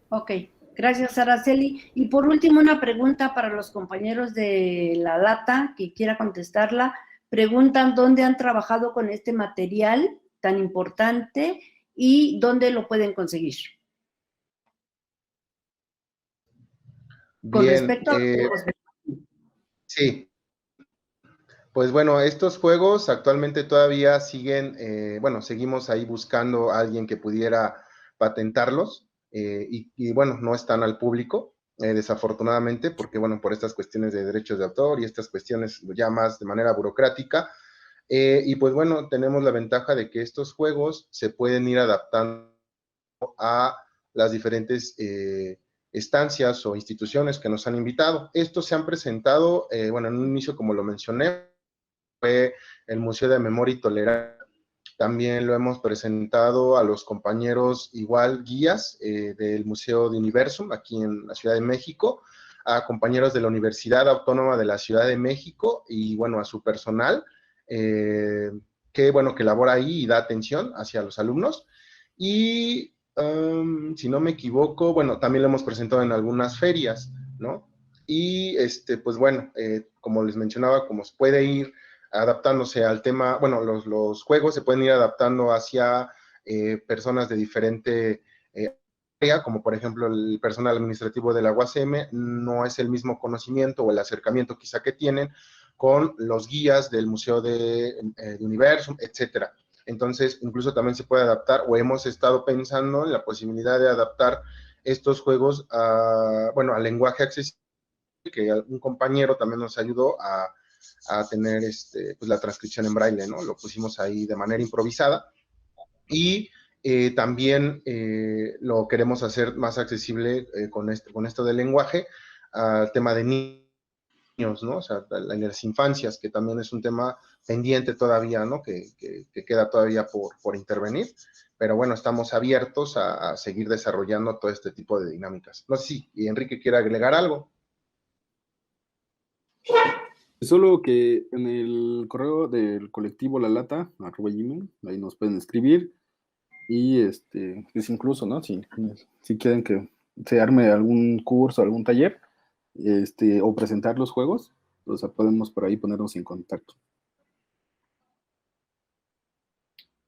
Ok, Gracias, Araceli. Y por último, una pregunta para los compañeros de La Lata, que quiera contestarla. Preguntan dónde han trabajado con este material tan importante y dónde lo pueden conseguir. Con Bien, respecto a los juegos. sí. Pues bueno, estos juegos actualmente todavía siguen, bueno, seguimos ahí buscando a alguien que pudiera patentarlos y bueno, no están al público, desafortunadamente, porque bueno, por estas cuestiones de derechos de autor y estas cuestiones ya más de manera burocrática. Y pues bueno, tenemos la ventaja de que estos juegos se pueden ir adaptando a las diferentes estancias o instituciones que nos han invitado. Estos se han presentado, bueno, en un inicio, como lo mencioné, fue el Museo de Memoria y Tolerancia. También lo hemos presentado a los compañeros igual guías del Museo de Universum aquí en la Ciudad de México, a compañeros de la Universidad Autónoma de la Ciudad de México y bueno, a su personal que bueno, que labora ahí y da atención hacia los alumnos. Y si no me equivoco, bueno, también lo hemos presentado en algunas ferias, ¿no? Y pues bueno, como les mencionaba, como se puede ir adaptándose al tema, bueno, los juegos se pueden ir adaptando hacia personas de diferente área, como por ejemplo el personal administrativo de la UACM, no es el mismo conocimiento o el acercamiento quizá que tienen con los guías del Museo de Universum, etcétera. Entonces, incluso también se puede adaptar, o hemos estado pensando en la posibilidad de adaptar estos juegos a, bueno, al lenguaje accesible, que un compañero también nos ayudó a tener pues la transcripción en braille, ¿no? Lo pusimos ahí de manera improvisada y también lo queremos hacer más accesible con esto del lenguaje al tema de niños, ¿no? O sea, en las infancias, que también es un tema pendiente todavía, ¿no? Que queda todavía por intervenir, pero bueno, estamos abiertos a seguir desarrollando todo este tipo de dinámicas. No sé si Enrique quiere agregar algo. Solo que en el correo del colectivo La Lata, @gmail, ahí nos pueden escribir y pues incluso, ¿no? Si quieren que se arme algún curso, algún taller, o presentar los juegos, o sea, podemos por ahí ponernos en contacto.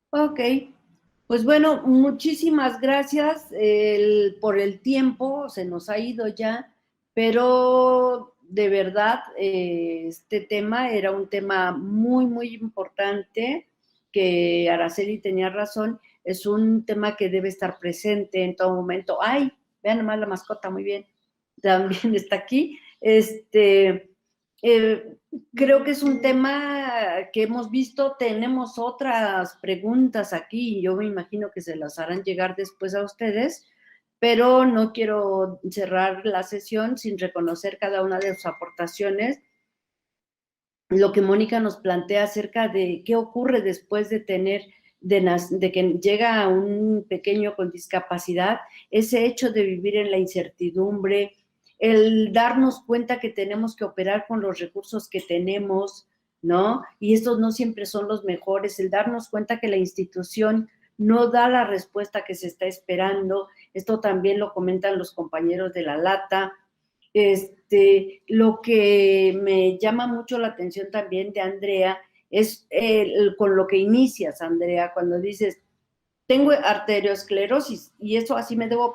Ok, pues bueno, muchísimas gracias por el tiempo, se nos ha ido ya, pero de verdad este tema era un tema muy, muy importante, que Araceli tenía razón, es un tema que debe estar presente en todo momento. Ay, vean nomás la mascota, muy bien, también está aquí. Creo que es un tema que hemos visto. Tenemos otras preguntas aquí y yo me imagino que se las harán llegar después a ustedes, pero no quiero cerrar la sesión sin reconocer cada una de sus aportaciones. Lo que Mónica nos plantea acerca de qué ocurre después de tener, de que llega a un pequeño con discapacidad, ese hecho de vivir en la incertidumbre, el darnos cuenta que tenemos que operar con los recursos que tenemos, ¿no? Y estos no siempre son los mejores, el darnos cuenta que la institución no da la respuesta que se está esperando. Esto también lo comentan los compañeros de La Lata. Lo que me llama mucho la atención también de Andrea es con lo que inicias, Andrea, cuando dices, tengo arteriosclerosis y eso así me debo